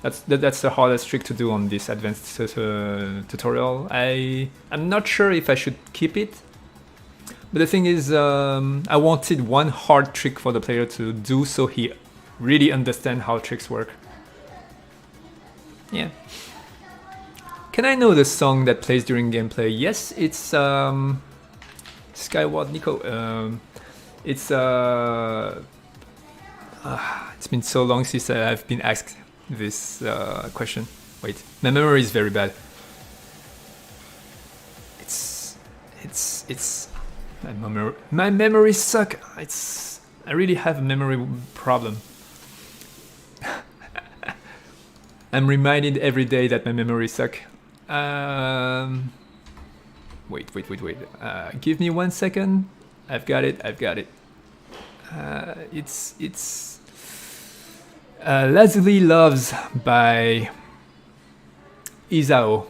That's the hardest trick to do on this advanced tutorial. I'm not sure if I should keep it, but the thing is, I wanted one hard trick for the player to do so he really understands how tricks work. Yeah. Can I know the song that plays during gameplay? Yes, it's Skyward Nico. It's it's been so long since I've been asked this question. Wait, my memory is very bad. It's my memory suck. I really have a memory problem. I'm reminded every day that my memory suck. Wait. Give me 1 second. I've got it. It's Lazuli Loves by Isao.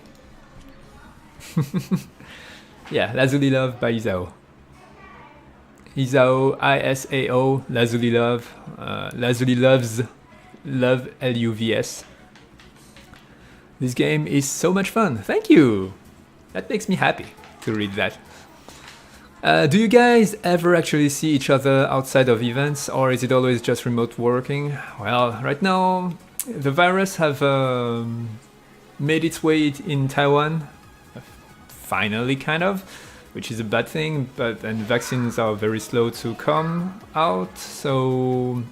Yeah, Lazuli Love by Isao. Isao, ISAO, Lazuli Love. Lazuli Loves, Love, LUVS. This game is so much fun. Thank you! That makes me happy to read that. Do you guys ever actually see each other outside of events, or is it always just remote working? Well, right now the virus have made its way in Taiwan, finally, kind of, which is a bad thing. And vaccines are very slow to come out, so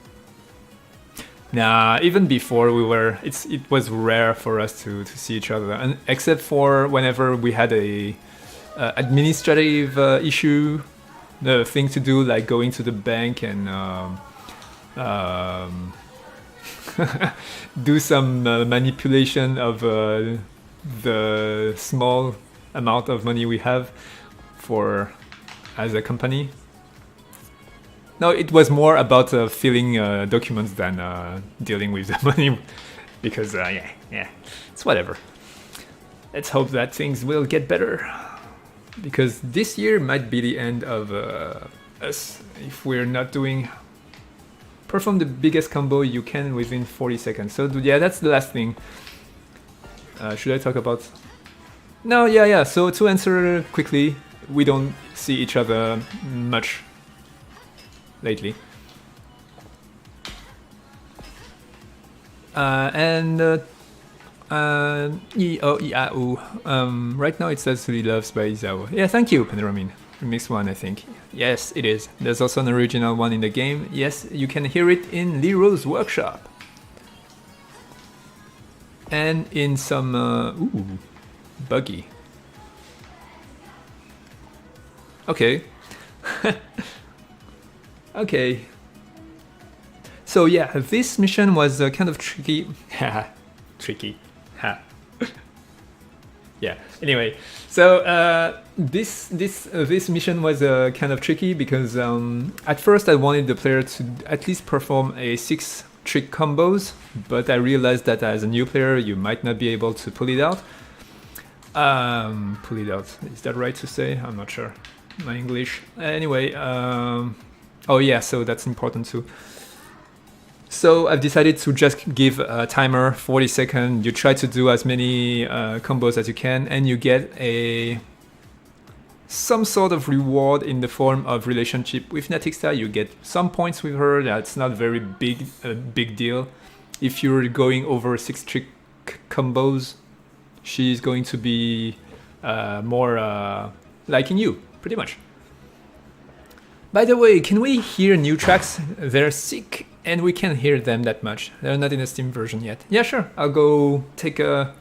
nah. Even before it was rare for us to see each other, and except for whenever we had a administrative issue, the thing to do, like going to the bank and do some manipulation of the small amount of money we have for as a company. No, it was more about filling documents than dealing with the money, because yeah, it's whatever. Let's hope that things will get better, because this year might be the end of us if we're not doing perform the biggest combo you can within 40 seconds. So yeah, that's the last thing. Should I talk about? No, yeah. So to answer quickly, we don't see each other much lately. Right now it says Really Loves by Isao. Yeah, thank you, Paneramin. Remix one, I think. Yes, it is. There's also an original one in the game. Yes, you can hear it in Lero's workshop. And in some... buggy. Okay. Okay. So yeah, this mission was kind of tricky. Tricky. Yeah. Anyway, so this mission was kind of tricky because at first I wanted the player to at least perform a 6 trick combos, but I realized that as a new player you might not be able to pull it out. Pull it out. Is that right to say? I'm not sure. My English. Anyway. Oh yeah. So that's important too. So I've decided to just give a timer, 40 seconds. You try to do as many combos as you can, and you get some sort of reward in the form of relationship with Natixta. You get some points with her. That's not very big deal. If you're going over 6 trick combos, she's going to be more liking you, pretty much. By the way, can we hear new tracks? They're sick, and we can't hear them that much. They're not in the Steam version yet. Yeah, sure. I'll go take a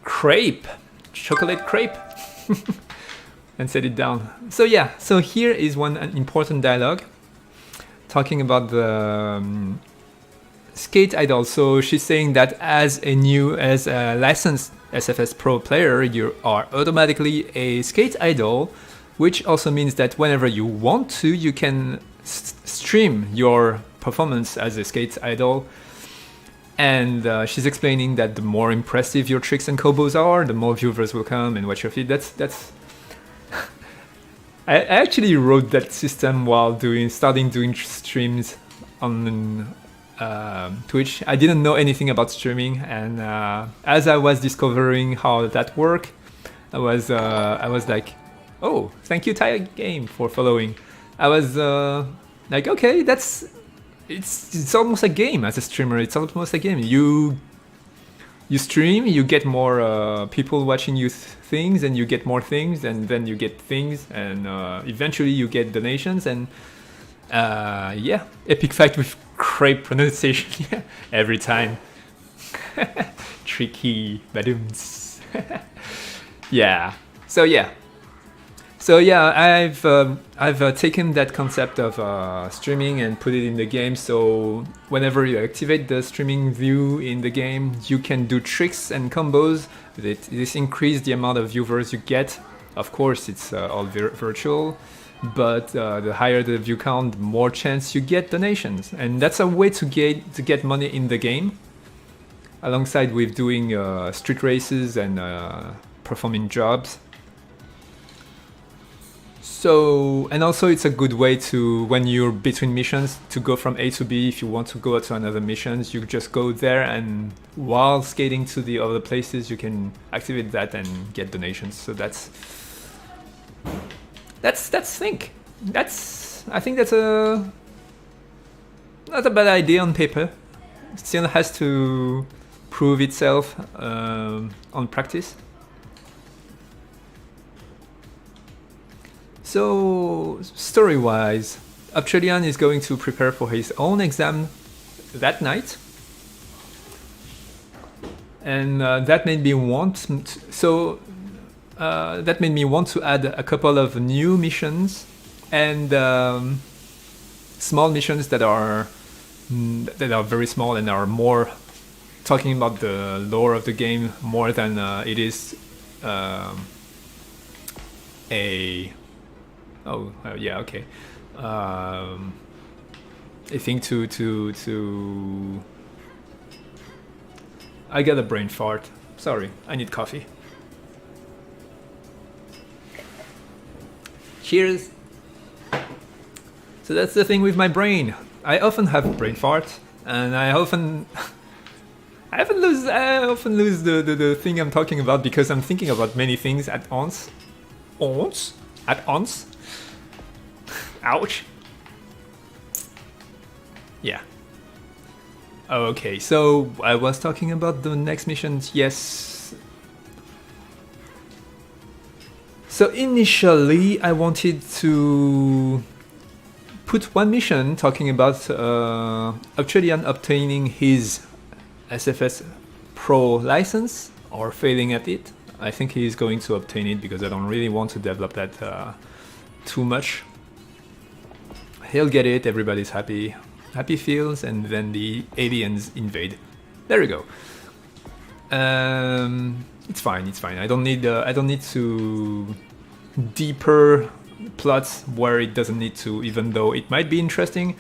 crepe, chocolate crepe, and set it down. So yeah, so here is one important dialogue talking about the Skate Idol. So she's saying that as a licensed SFS Pro player, you are automatically a Skate Idol, which also means that whenever you want to, you can stream your performance as a Skate Idol. And she's explaining that the more impressive your tricks and combos are, the more viewers will come and watch your feed. That's I actually wrote that system while starting doing streams on Twitch. I didn't know anything about streaming, and as I was discovering how that worked, I was like, oh, thank you, Thai Game, for following. I was like, okay, it's almost a game as a streamer. It's almost a game. You you stream, you get more people watching you things, and you get more things, and then you get things, and eventually you get donations, and yeah, epic fight with great pronunciation every time. Tricky badooms. Yeah. So yeah. I've taken that concept of streaming and put it in the game. So whenever you activate the streaming view in the game, you can do tricks and combos. This increase the amount of viewers you get. Of course, it's all virtual, but the higher the view count, the more chance you get donations, and that's a way to get money in the game, alongside with doing street races and performing jobs. So, and also it's a good way to, when you're between missions, to go from A to B. If you want to go to another missions, you just go there, and while skating to the other places, you can activate that and get donations. So I think that's a not a bad idea on paper. Still has to prove itself on practice. So, story-wise, Upchulian is going to prepare for his own exam that night, and that made me want to add a couple of new missions and small missions that are very small and are more talking about the lore of the game more than it is I think to I got a brain fart. Sorry, I need coffee. Cheers. So that's the thing with my brain. I often have brain farts, and I often lose the thing I'm talking about because I'm thinking about many things at once. At once. Ouch. Yeah. Okay, so I was talking about the next missions. Yes. So initially, I wanted to put one mission talking about Upchulian obtaining his SFS Pro license or failing at it. I think he's going to obtain it because I don't really want to develop that too much. He'll get it, everybody's happy. Happy feels, and then the aliens invade. There we go. It's fine. I don't need to deeper plots where it doesn't need to, even though it might be interesting.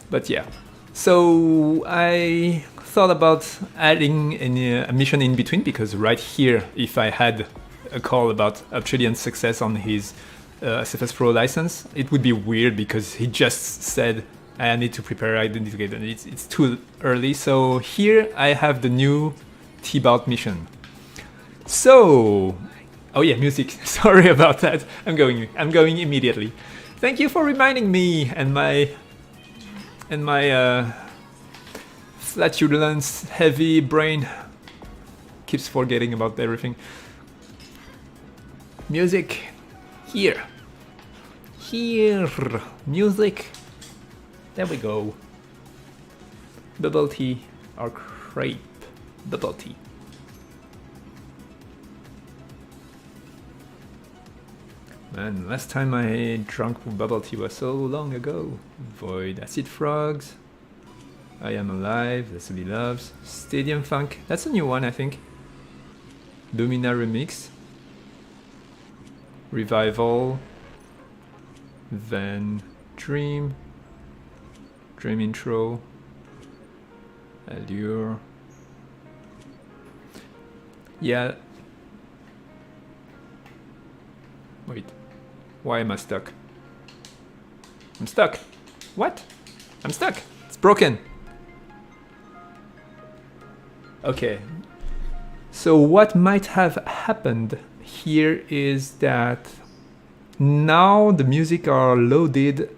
But yeah. So I thought about adding a mission in between, because right here, if I had a call about Upchulian's success on his SFS Pro license, it would be weird because he just said, I need to prepare, I need to get it. It's too early. So here I have the new T-Bout mission. So, oh yeah, music. Sorry about that. I'm going immediately. Thank you for reminding me, and my flatulence heavy brain keeps forgetting about everything. Music. Here, music. There we go. Bubble tea or crepe. Bubble tea. Man, last time I drank bubble tea was so long ago. Void, Acid Frogs. I Am Alive, That's What He Loves. Stadium Funk, that's a new one I think. Lumina Remix. Revival. Then Dream Intro, Allure. Yeah. Wait. Why am I stuck? I'm stuck. What? I'm stuck. It's broken. Okay. So what might have happened here is that now the music are loaded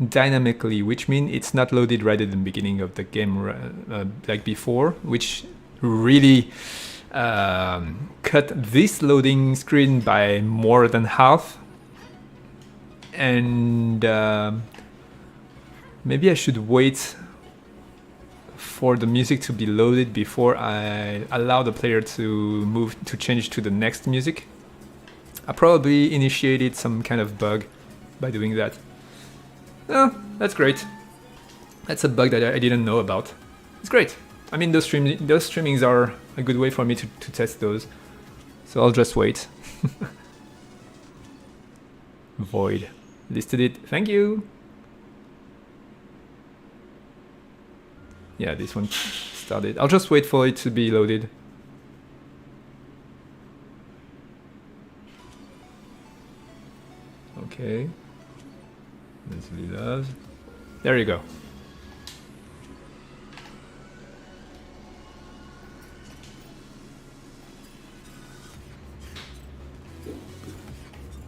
dynamically, which means it's not loaded right at the beginning of the game like before, which really cut this loading screen by more than half, and maybe I should wait for the music to be loaded before I allow the player to change to the next music. I probably initiated some kind of bug by doing that. Oh, that's great. That's a bug that I didn't know about. It's great. I mean, those streamings are a good way for me to test those. So I'll just wait. Void. Listed it. Thank you. Yeah, this one started. I'll just wait for it to be loaded. Okay. Leslie loves. There you go.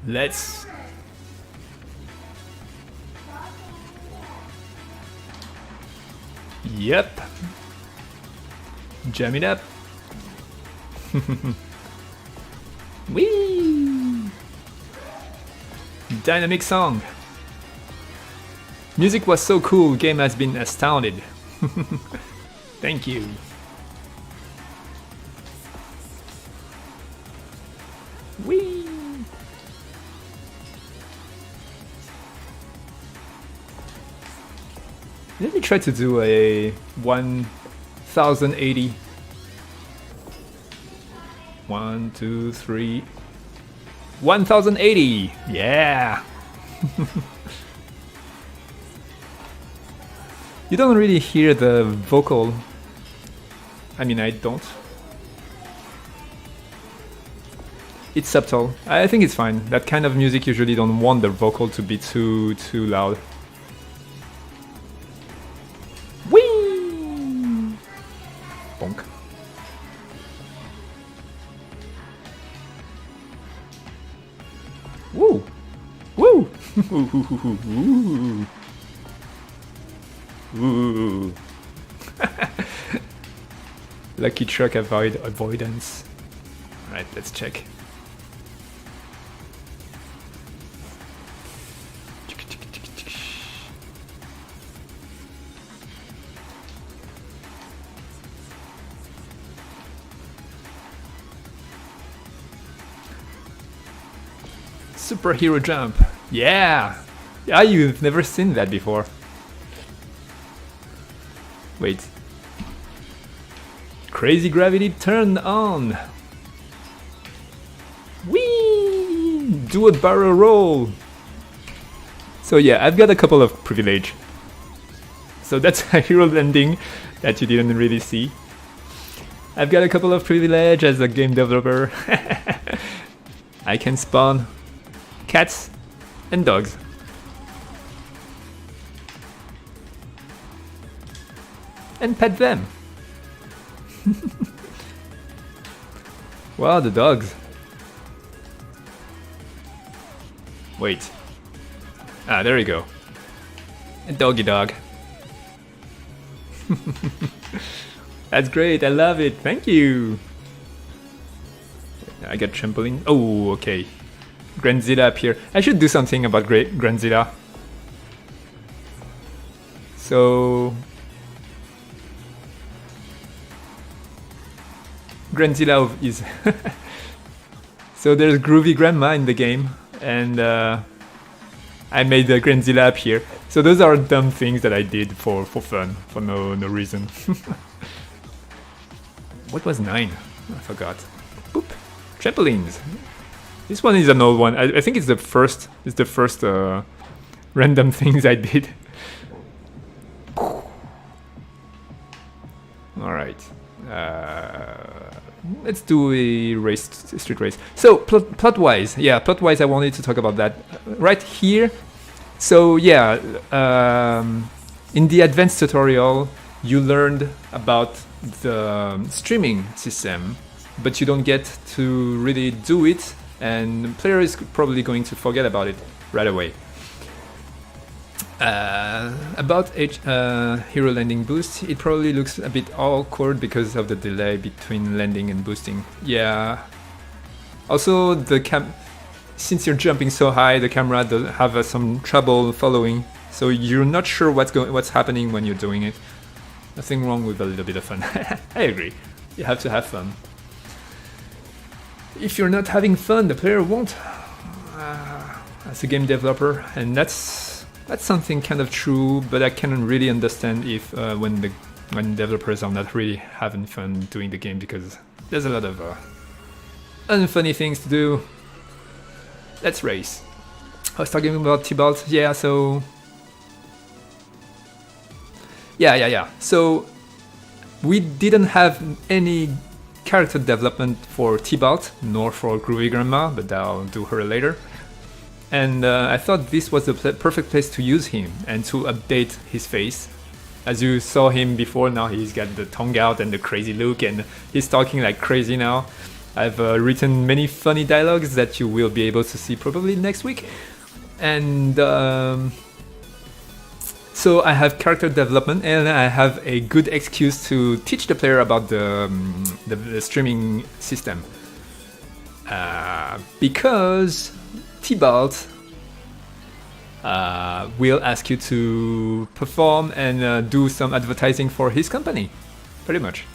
Let's. Yep. Jam it up. Whee! Dynamic song. Music was so cool, game has been astounded. Thank you. Whee! Let me try to do a 1080. 1, 2, 3. 1080! Yeah! You don't really hear the vocal. I mean, I don't. It's subtle. I think it's fine. That kind of music usually don't want the vocal to be too loud. Whee! Bonk. Woo! Woo! Ooh. Ooh. Lucky truck avoidance. Alright, let's check. Superhero jump. Yeah! Yeah, you've never seen that before. Wait. Crazy gravity turned on. Whee! Do a barrel roll. So yeah, I've got a couple of privilege. So that's a hero landing that you didn't really see. I've got a couple of privilege as a game developer. I can spawn cats and dogs. And pet them. Wow, the dogs. Wait. Ah, there we go. A doggy dog. That's great, I love it, thank you. I got trampoline. Oh, okay. Grandzilla up here. I should do something about Grandzilla. So... Grandzilla is... So there's Groovy Grandma in the game, and I made the Grandzilla up here. So those are dumb things that I did for fun, for no reason. What was 9? I forgot. Boop. Trampolines. This one is an old one. I think it's the first random things I did. Alright. Let's do a street race. So, plot-wise, I wanted to talk about that right here. So, yeah, in the advanced tutorial, you learned about the streaming system, but you don't get to really do it, and the player is probably going to forget about it right away. About hero landing boost, it probably looks a bit awkward because of the delay between landing and boosting. Yeah. Also, since you're jumping so high, the camera does have some trouble following, so you're not sure what's happening when you're doing it. Nothing wrong with a little bit of fun. I agree. You have to have fun. If you're not having fun, the player won't. As a game developer, and that's something kind of true, but I can really understand if when developers are not really having fun doing the game, because there's a lot of unfunny things to do. Let's race. I was talking about Tybalt, yeah, so... Yeah. So, we didn't have any character development for Tybalt, nor for Groovy Grandma, but I'll do her later. And I thought this was the perfect place to use him and to update his face. As you saw him before, now he's got the tongue out and the crazy look, and he's talking like crazy now. I've written many funny dialogues that you will be able to see probably next week. And so I have character development, and I have a good excuse to teach the player about the streaming system. Because Tybalt will ask you to perform and do some advertising for his company, pretty much,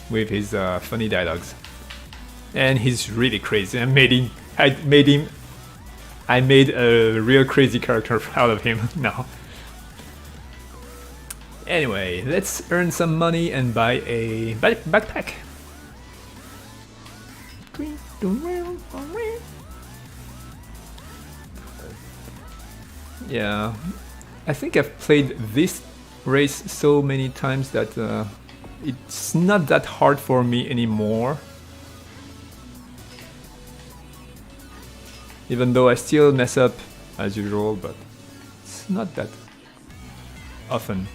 with his funny dialogues. And he's really crazy. I made a real crazy character out of him now. Anyway, let's earn some money and buy a backpack. Yeah, I think I've played this race so many times that it's not that hard for me anymore. Even though I still mess up as usual, but it's not that often.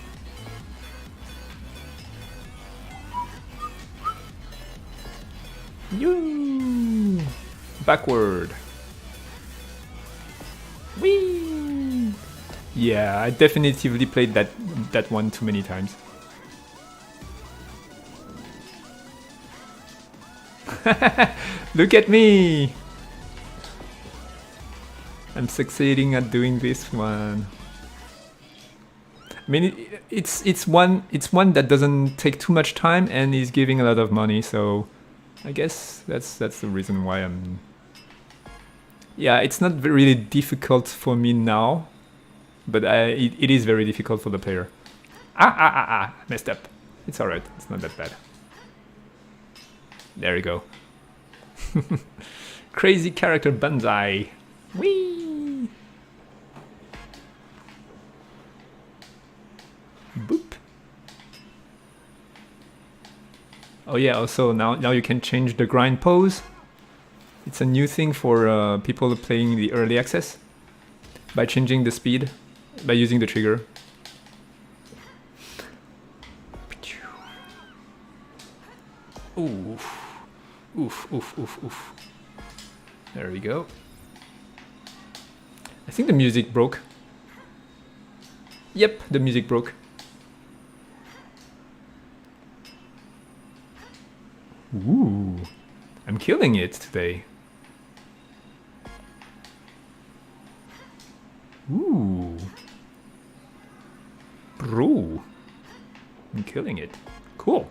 You backward. Whee! Yeah, I definitively played that one too many times. Look at me! I'm succeeding at doing this one. I mean, it's one that doesn't take too much time and is giving a lot of money, so I guess that's the reason why I'm... Yeah, it's not really difficult for me now, but it is very difficult for the player. Messed up. It's alright, it's not that bad. There you go. Crazy character Banzai. Whee! Boop. Oh yeah, also now you can change the grind pose. It's a new thing for people playing the early access. By changing the speed, by using the trigger. Oof. Oof, oof, oof, oof. There we go. I think the music broke. Yep, the music broke. Ooh, I'm killing it today. Ooh. Bro. I'm killing it. Cool.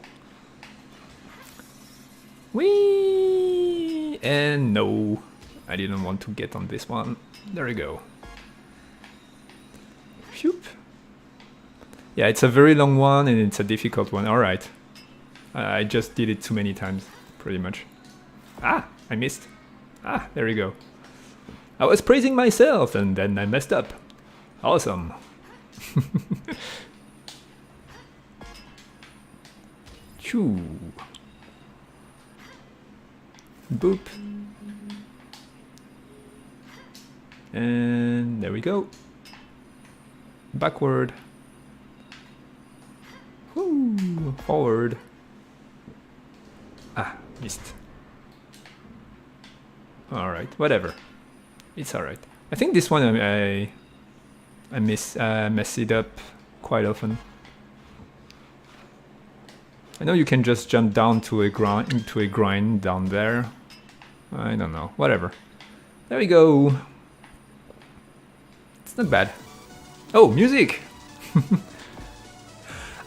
Whee! And no, I didn't want to get on this one. There we go. Phew. Yeah, it's a very long one and it's a difficult one. Alright. I just did it too many times, pretty much. Ah, I missed. Ah, there you go. I was praising myself and then I messed up. Awesome. Choo. Boop. And there we go. Backward. Woo. Forward. Ah, missed. Alright, whatever. It's alright. I think this one I mess it up quite often. I know you can just jump down to a grind down there. I don't know, whatever. There we go. It's not bad. Oh, music!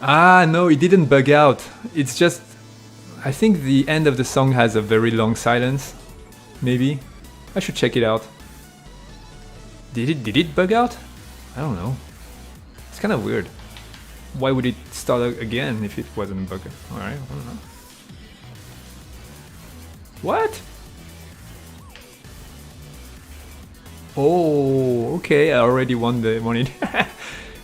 Ah, no, it didn't bug out. It's just, I think the end of the song has a very long silence. Maybe. I should check it out. Did it bug out? I don't know. It's kind of weird. Why would it start again if it wasn't bugged? Alright, I don't know. What? Oh, okay, I already won it.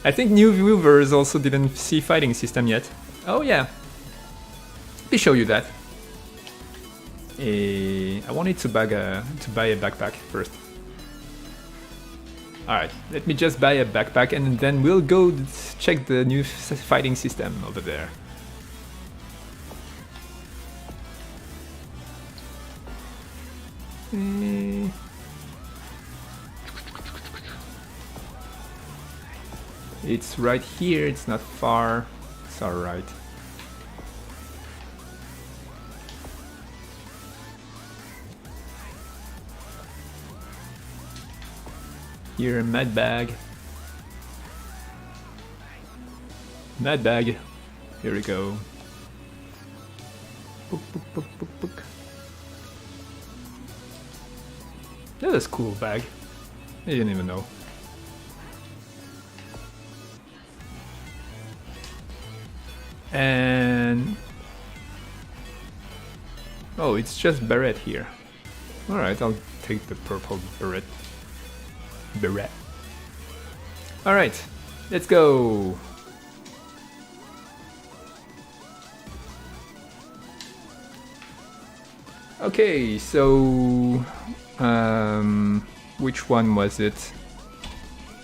I think new viewers also didn't see fighting system yet. Oh yeah. Let me show you that. I wanted to buy a backpack first. Alright, let me just buy a backpack and then we'll go check the new fighting system over there. It's right here, it's not far. It's alright. Here, mad bag. Mad bag. Here we go. Book, book, book, book, book. That is a cool bag. I didn't even know. And oh, it's just beret here. Alright, I'll take the purple beret. Alright, let's go. Okay, so which one was it?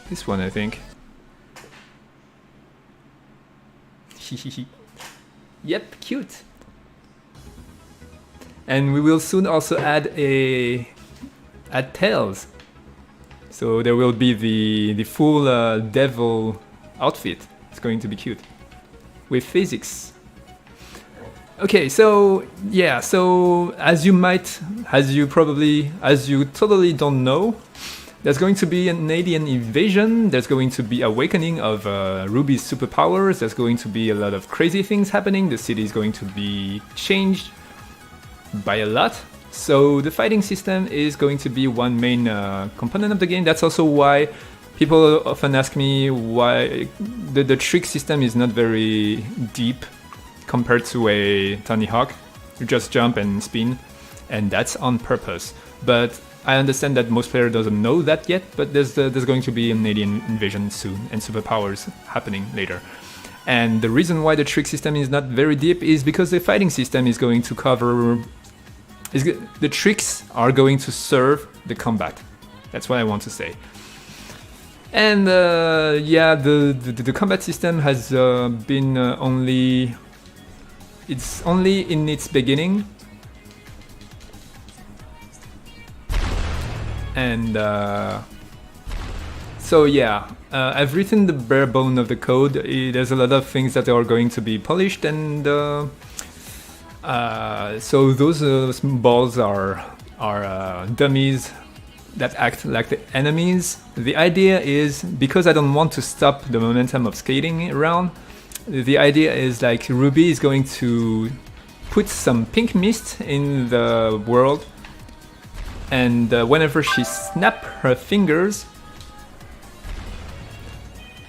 This one, I think. Yep, cute. And we will soon also add tails. So there will be the full devil outfit. It's going to be cute with physics. Okay, so yeah, so as you totally don't know, there's going to be an alien invasion, there's going to be awakening of Ruby's superpowers, there's going to be a lot of crazy things happening, the city is going to be changed by a lot. So the fighting system is going to be one main component of the game. That's also why people often ask me why the trick system is not very deep compared to a Tony Hawk. You just jump and spin, and that's on purpose. But I understand that most players doesn't know that yet, but there's going to be an alien invasion soon and superpowers happening later. And the reason why the trick system is not very deep is because the fighting system is going to cover... the tricks are going to serve the combat. That's what I want to say. And yeah, the combat system has been only... It's only in its beginning. And so yeah, I've written the bare bone of the code. There's a lot of things that are going to be polished, and so those balls are dummies that act like the enemies. The idea is, because I don't want to stop the momentum of skating around, the idea is like Ruby is going to put some pink mist in the world, and whenever she snaps her fingers,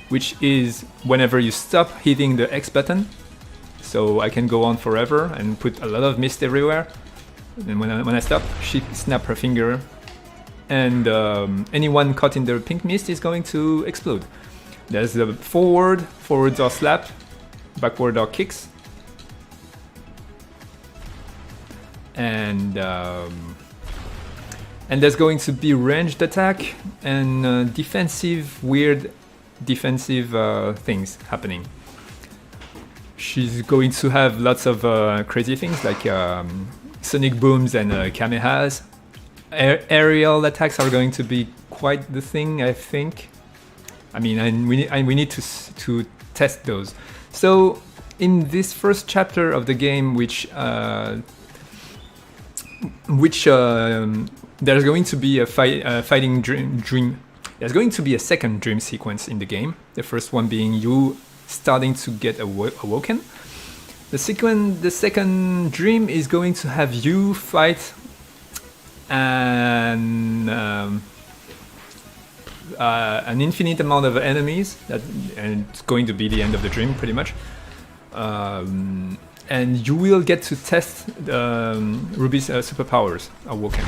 which is whenever you stop hitting the X button, so I can go on forever and put a lot of mist everywhere, and when I stop, she snaps her finger, and anyone caught in the pink mist is going to explode. There's the forwards are slap, backward are kicks, and there's going to be ranged attack and weird defensive things happening. She's going to have lots of crazy things like sonic booms and kamehas. Aerial attacks are going to be quite the thing, I think. I mean, and we need to test those. So in this first chapter of the game, which there's going to be a fighting dream. There's going to be a second dream sequence in the game. The first one being you starting to get awoken. The second dream is going to have you fight an infinite amount of enemies, and it's going to be the end of the dream pretty much. And you will get to test Ruby's superpowers, Awoken.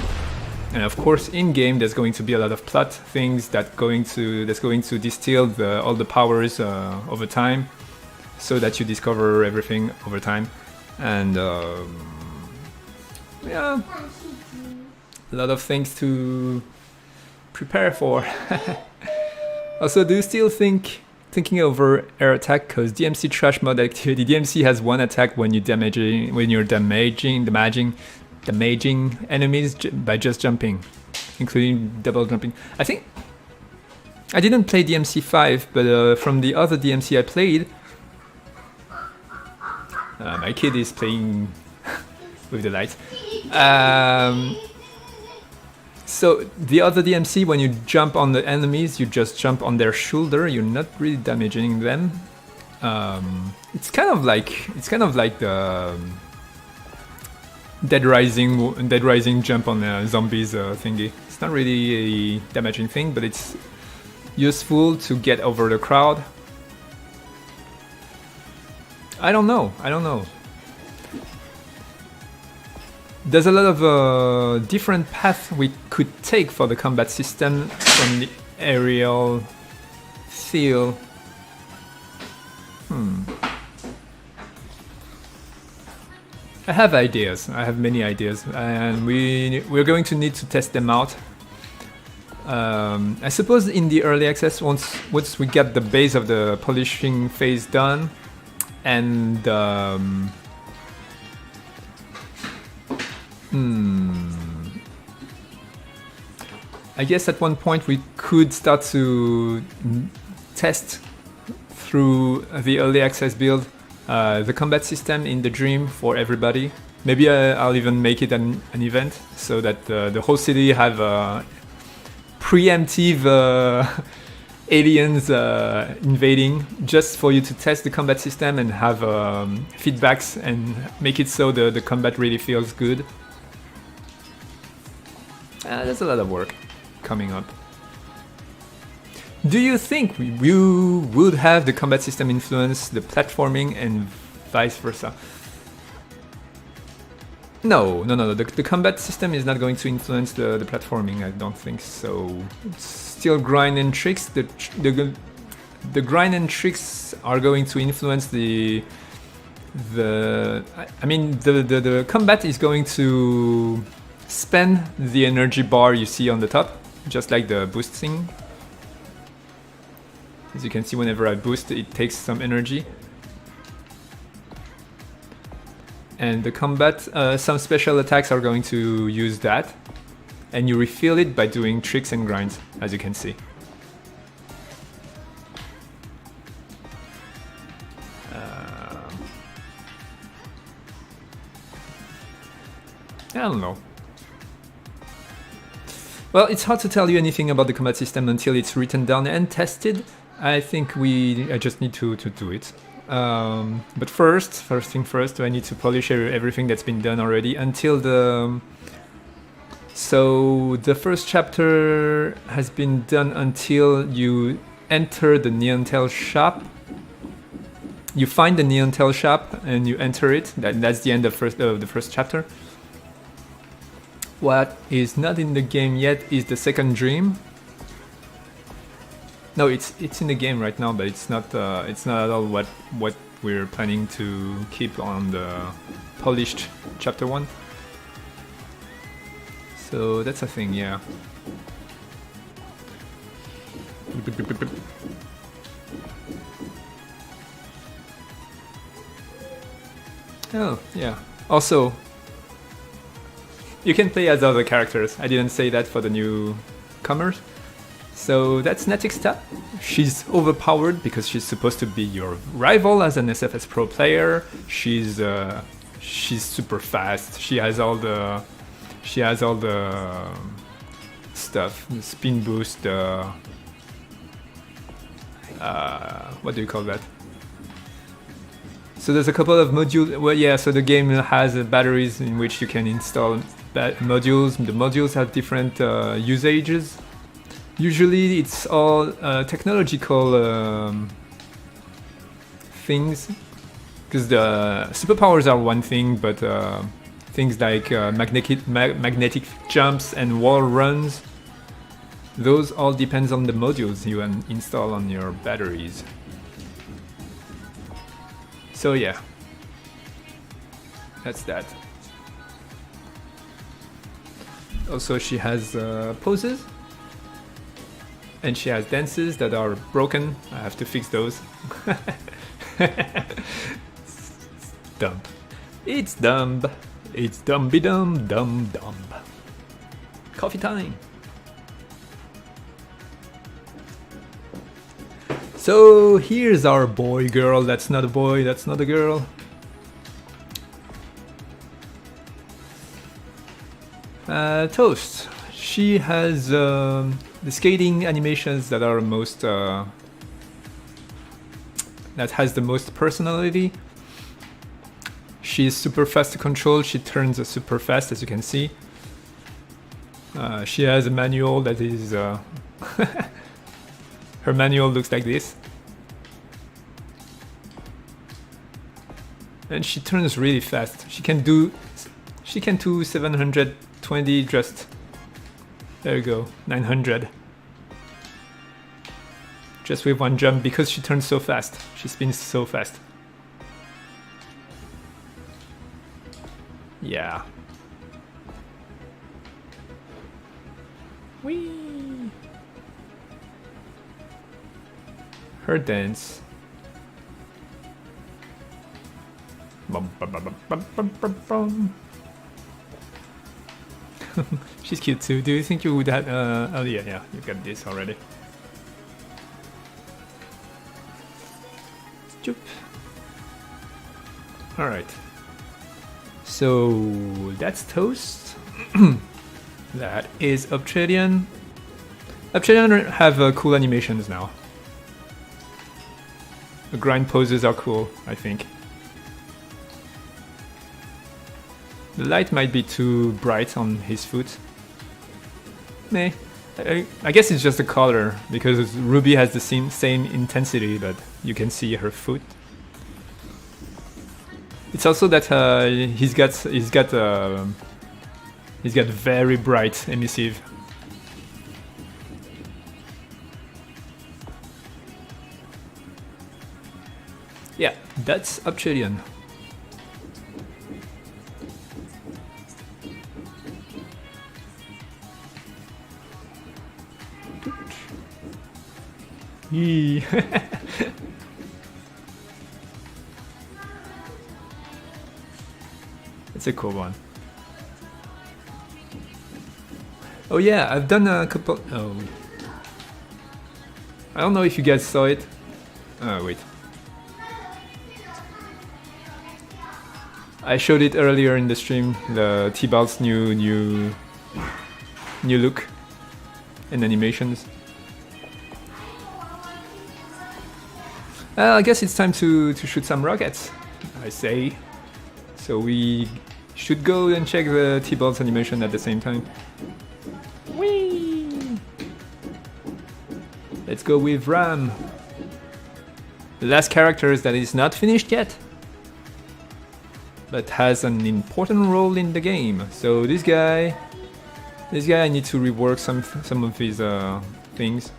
And of course, in game, there's going to be a lot of plot things that's going to distill all the powers over time, so that you discover everything over time. And yeah, a lot of things to prepare for. Also, do you still thinking over air attack? Because DMC trash mod activity. DMC has one attack when you're damaging enemies by just jumping, including double jumping. I think I didn't play DMC 5, but from the other DMC I played, my kid is playing with the lights. So the other DMC, when you jump on the enemies, you just jump on their shoulder. You're not really damaging them. It's kind of like the Dead Rising jump on the zombies thingy. It's not really a damaging thing, but it's useful to get over the crowd. I don't know. There's a lot of different paths we could take for the combat system from the aerial feel. I have ideas. I have many ideas, and we're going to need to test them out. I suppose in the early access, once we get the base of the polishing phase done, and I guess at one point we could start to test through the early access build the combat system in the dream for everybody. Maybe I'll even make it an event so that the whole city have preemptive aliens invading, just for you to test the combat system and have feedbacks and make it so the combat really feels good. There's a lot of work coming up. Do you think you would have the combat system influence the platforming and vice versa? No. The combat system is not going to influence the platforming. I don't think so. It's still grind and tricks. The grind and tricks are going to influence the combat is going to spend the energy bar you see on the top, just like the boosting. As you can see, whenever I boost, it takes some energy. And the combat, some special attacks are going to use that, and you refill it by doing tricks and grinds, as you can see. I don't know. Well, it's hard to tell you anything about the combat system until it's written down and tested. I think I just need to do it. But first thing first, I need to polish everything that's been done already until the... So the first chapter has been done until you enter the Neon Tail shop. You find the Neon Tail shop and you enter it. That's the end of the first chapter. What is not in the game yet is the second dream. No, it's in the game right now, but it's not at all what we're planning to keep on the polished chapter 1. So that's a thing, yeah. Oh, yeah. Also, you can play as other characters. I didn't say that for the newcomers. So that's Natixta. She's overpowered because she's supposed to be your rival as an SFS Pro player. She's super fast. She has all the stuff, the spin boost. What do you call that? So there's a couple of modules. Well, yeah. So the game has batteries in which you can install modules. The modules have different usages. Usually, it's all technological things, because the superpowers are one thing, but things like magnetic jumps and wall runs, those all depends on the modules you install on your batteries. So yeah, that's that. Also, she has poses, and she has dances that are broken. I have to fix those. Dumb. It's dumb. It's dumby dumb dumb dumb. Coffee time. So here's our boy girl. That's not a boy, that's not a girl. Toast. She has the skating animations that are most that has the most personality. She's super fast to control. She turns super fast, as you can see. She has a manual that is her manual looks like this. And she turns really fast. She can do 720 just, there you go, 900. Just with one jump, because she turns so fast. She spins so fast. Yeah. Whee! Her dance. Bum, bum, bum, bum, bum, bum, bum. She's cute too. Do you think you would have? Oh yeah, you got this already. Choop. All right. So that's Toast. That is Obsidian. Obsidian have cool animations now. The grind poses are cool, I think. The light might be too bright on his foot. Meh. I guess it's just the color, because Ruby has the same intensity, but you can see her foot. It's also that he's got very bright emissive. Yeah, that's Obsidian. Yee. It's a cool one. Oh yeah, I've done a couple. Oh, I don't know if you guys saw it. Oh wait, I showed it earlier in the stream. The T-Balt's new look and animations. I guess it's time to shoot some rockets, I say. So we should go and check the T-Balt's animation at the same time. Whee! Let's go with Ram. The last character that is not finished yet, but has an important role in the game. So this guy I need to rework some of his things.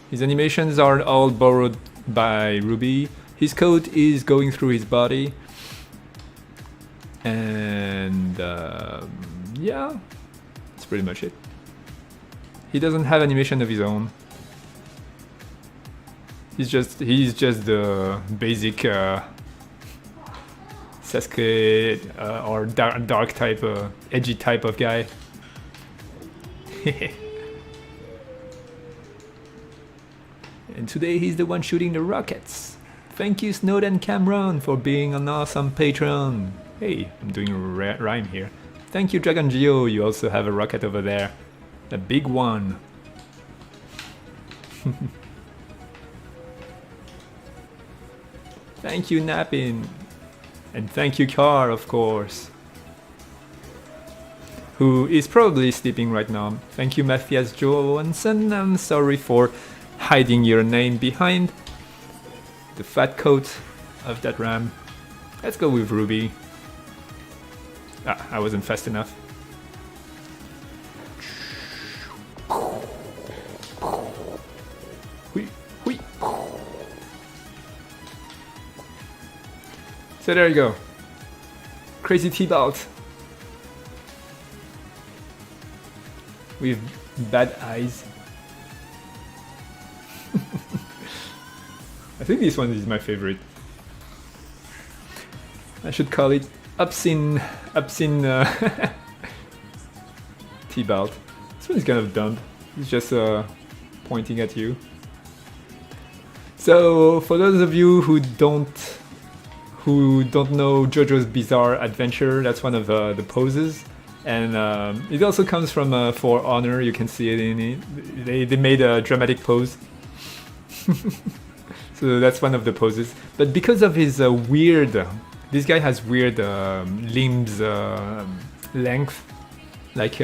His animations are all borrowed by Ruby. His code is going through his body. And yeah, that's pretty much it. He doesn't have animation of his own. He's just the basic Sasuke or dark type, edgy type of guy. and today he's the one shooting the rockets. Thank you Snowden Cameron for being an awesome patron. Hey, I'm doing a rhyme here. Thank you Dragon Geo, you also have a rocket over there. A big one. Thank you Napin. And thank you Car, of course. Who is probably sleeping right now. Thank you Matthias Johansson. I'm sorry for hiding your name behind the fat coat of that ram. Let's go with Ruby. Ah, I wasn't fast enough. So there you go. Crazy T-Bout. With bad eyes. I think this one is my favorite. I should call it Upsin T-Bout. This one is kind of dumb. It's just pointing at you. So for those of you who don't know JoJo's Bizarre Adventure, that's one of the poses. And it also comes from For Honor, you can see it in it. They made a dramatic pose. So that's one of the poses. But because of his this guy has weird limbs length. Like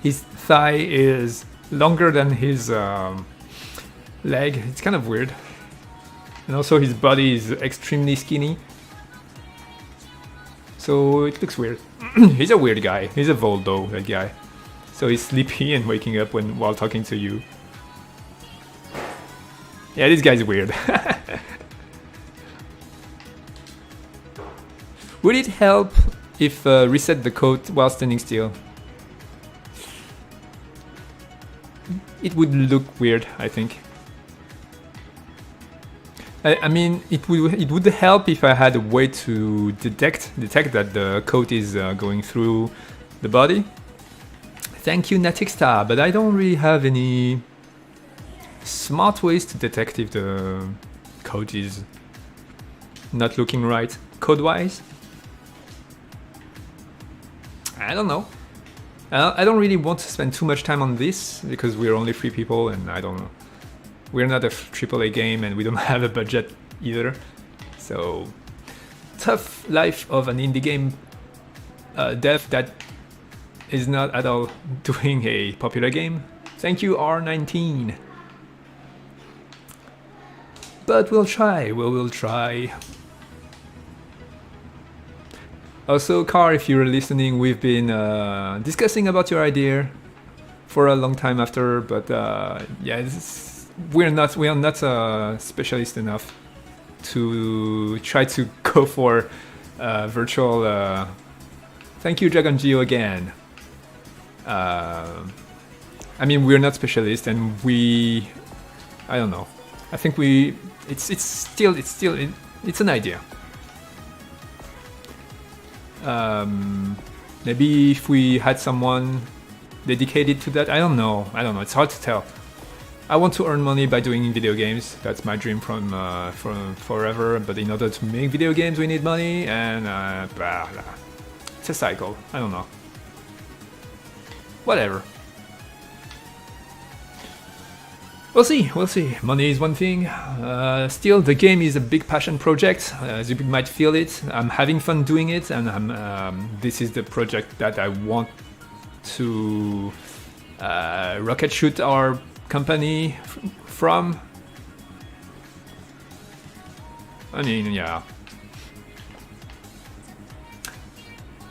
his thigh is longer than his leg. It's kind of weird. And also his body is extremely skinny. So it looks weird. He's a weird guy. He's a Voldo, that guy. So he's sleepy and waking up while talking to you. Yeah, this guy's weird. Would it help if reset the coat while standing still? It would look weird, I think. I mean, it would help if I had a way to detect that the coat is going through the body. Thank you, Natixta, but I don't really have any smart ways to detect if the coat is not looking right code-wise. I don't know. I don't really want to spend too much time on this because we're only 3 people and I don't know. We're not a AAA game and we don't have a budget either. So, tough life of an indie game dev that is not at all doing a popular game. Thank you, R19. But we'll try, we will try. Also, Car, if you're listening, we've been discussing about your idea for a long time after, but yeah, we are not specialist enough to try to go for virtual. Thank you, Dragon Geo again. I mean, we're not specialists, and I don't know. I think it's still an idea. Maybe if we had someone dedicated to that, I don't know. It's hard to tell. I want to earn money by doing video games. That's my dream from forever. But in order to make video games, we need money, and blah, blah. It's a cycle. I don't know. Whatever. We'll see. Money is one thing. Still, the game is a big passion project. As you might feel it, I'm having fun doing it, and this is the project that I want to rocket shoot our company from. I mean, yeah.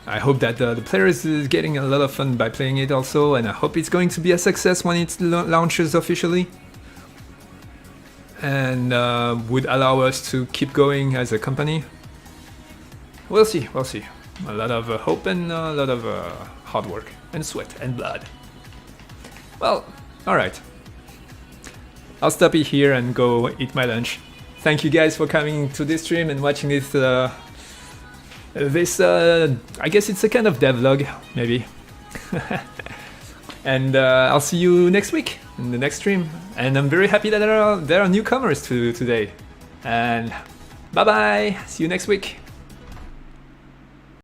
I hope that the players is getting a lot of fun by playing it also, and I hope it's going to be a success when it launches officially. And would allow us to keep going as a company. We'll see. A lot of hope and a lot of hard work and sweat and blood. Well, alright. I'll stop it here and go eat my lunch. Thank you guys for coming to this stream and watching this. I guess it's a kind of devlog, maybe. And I'll see you next week. in the next stream. And I'm very happy that there are newcomers to today. And bye bye. See you next week.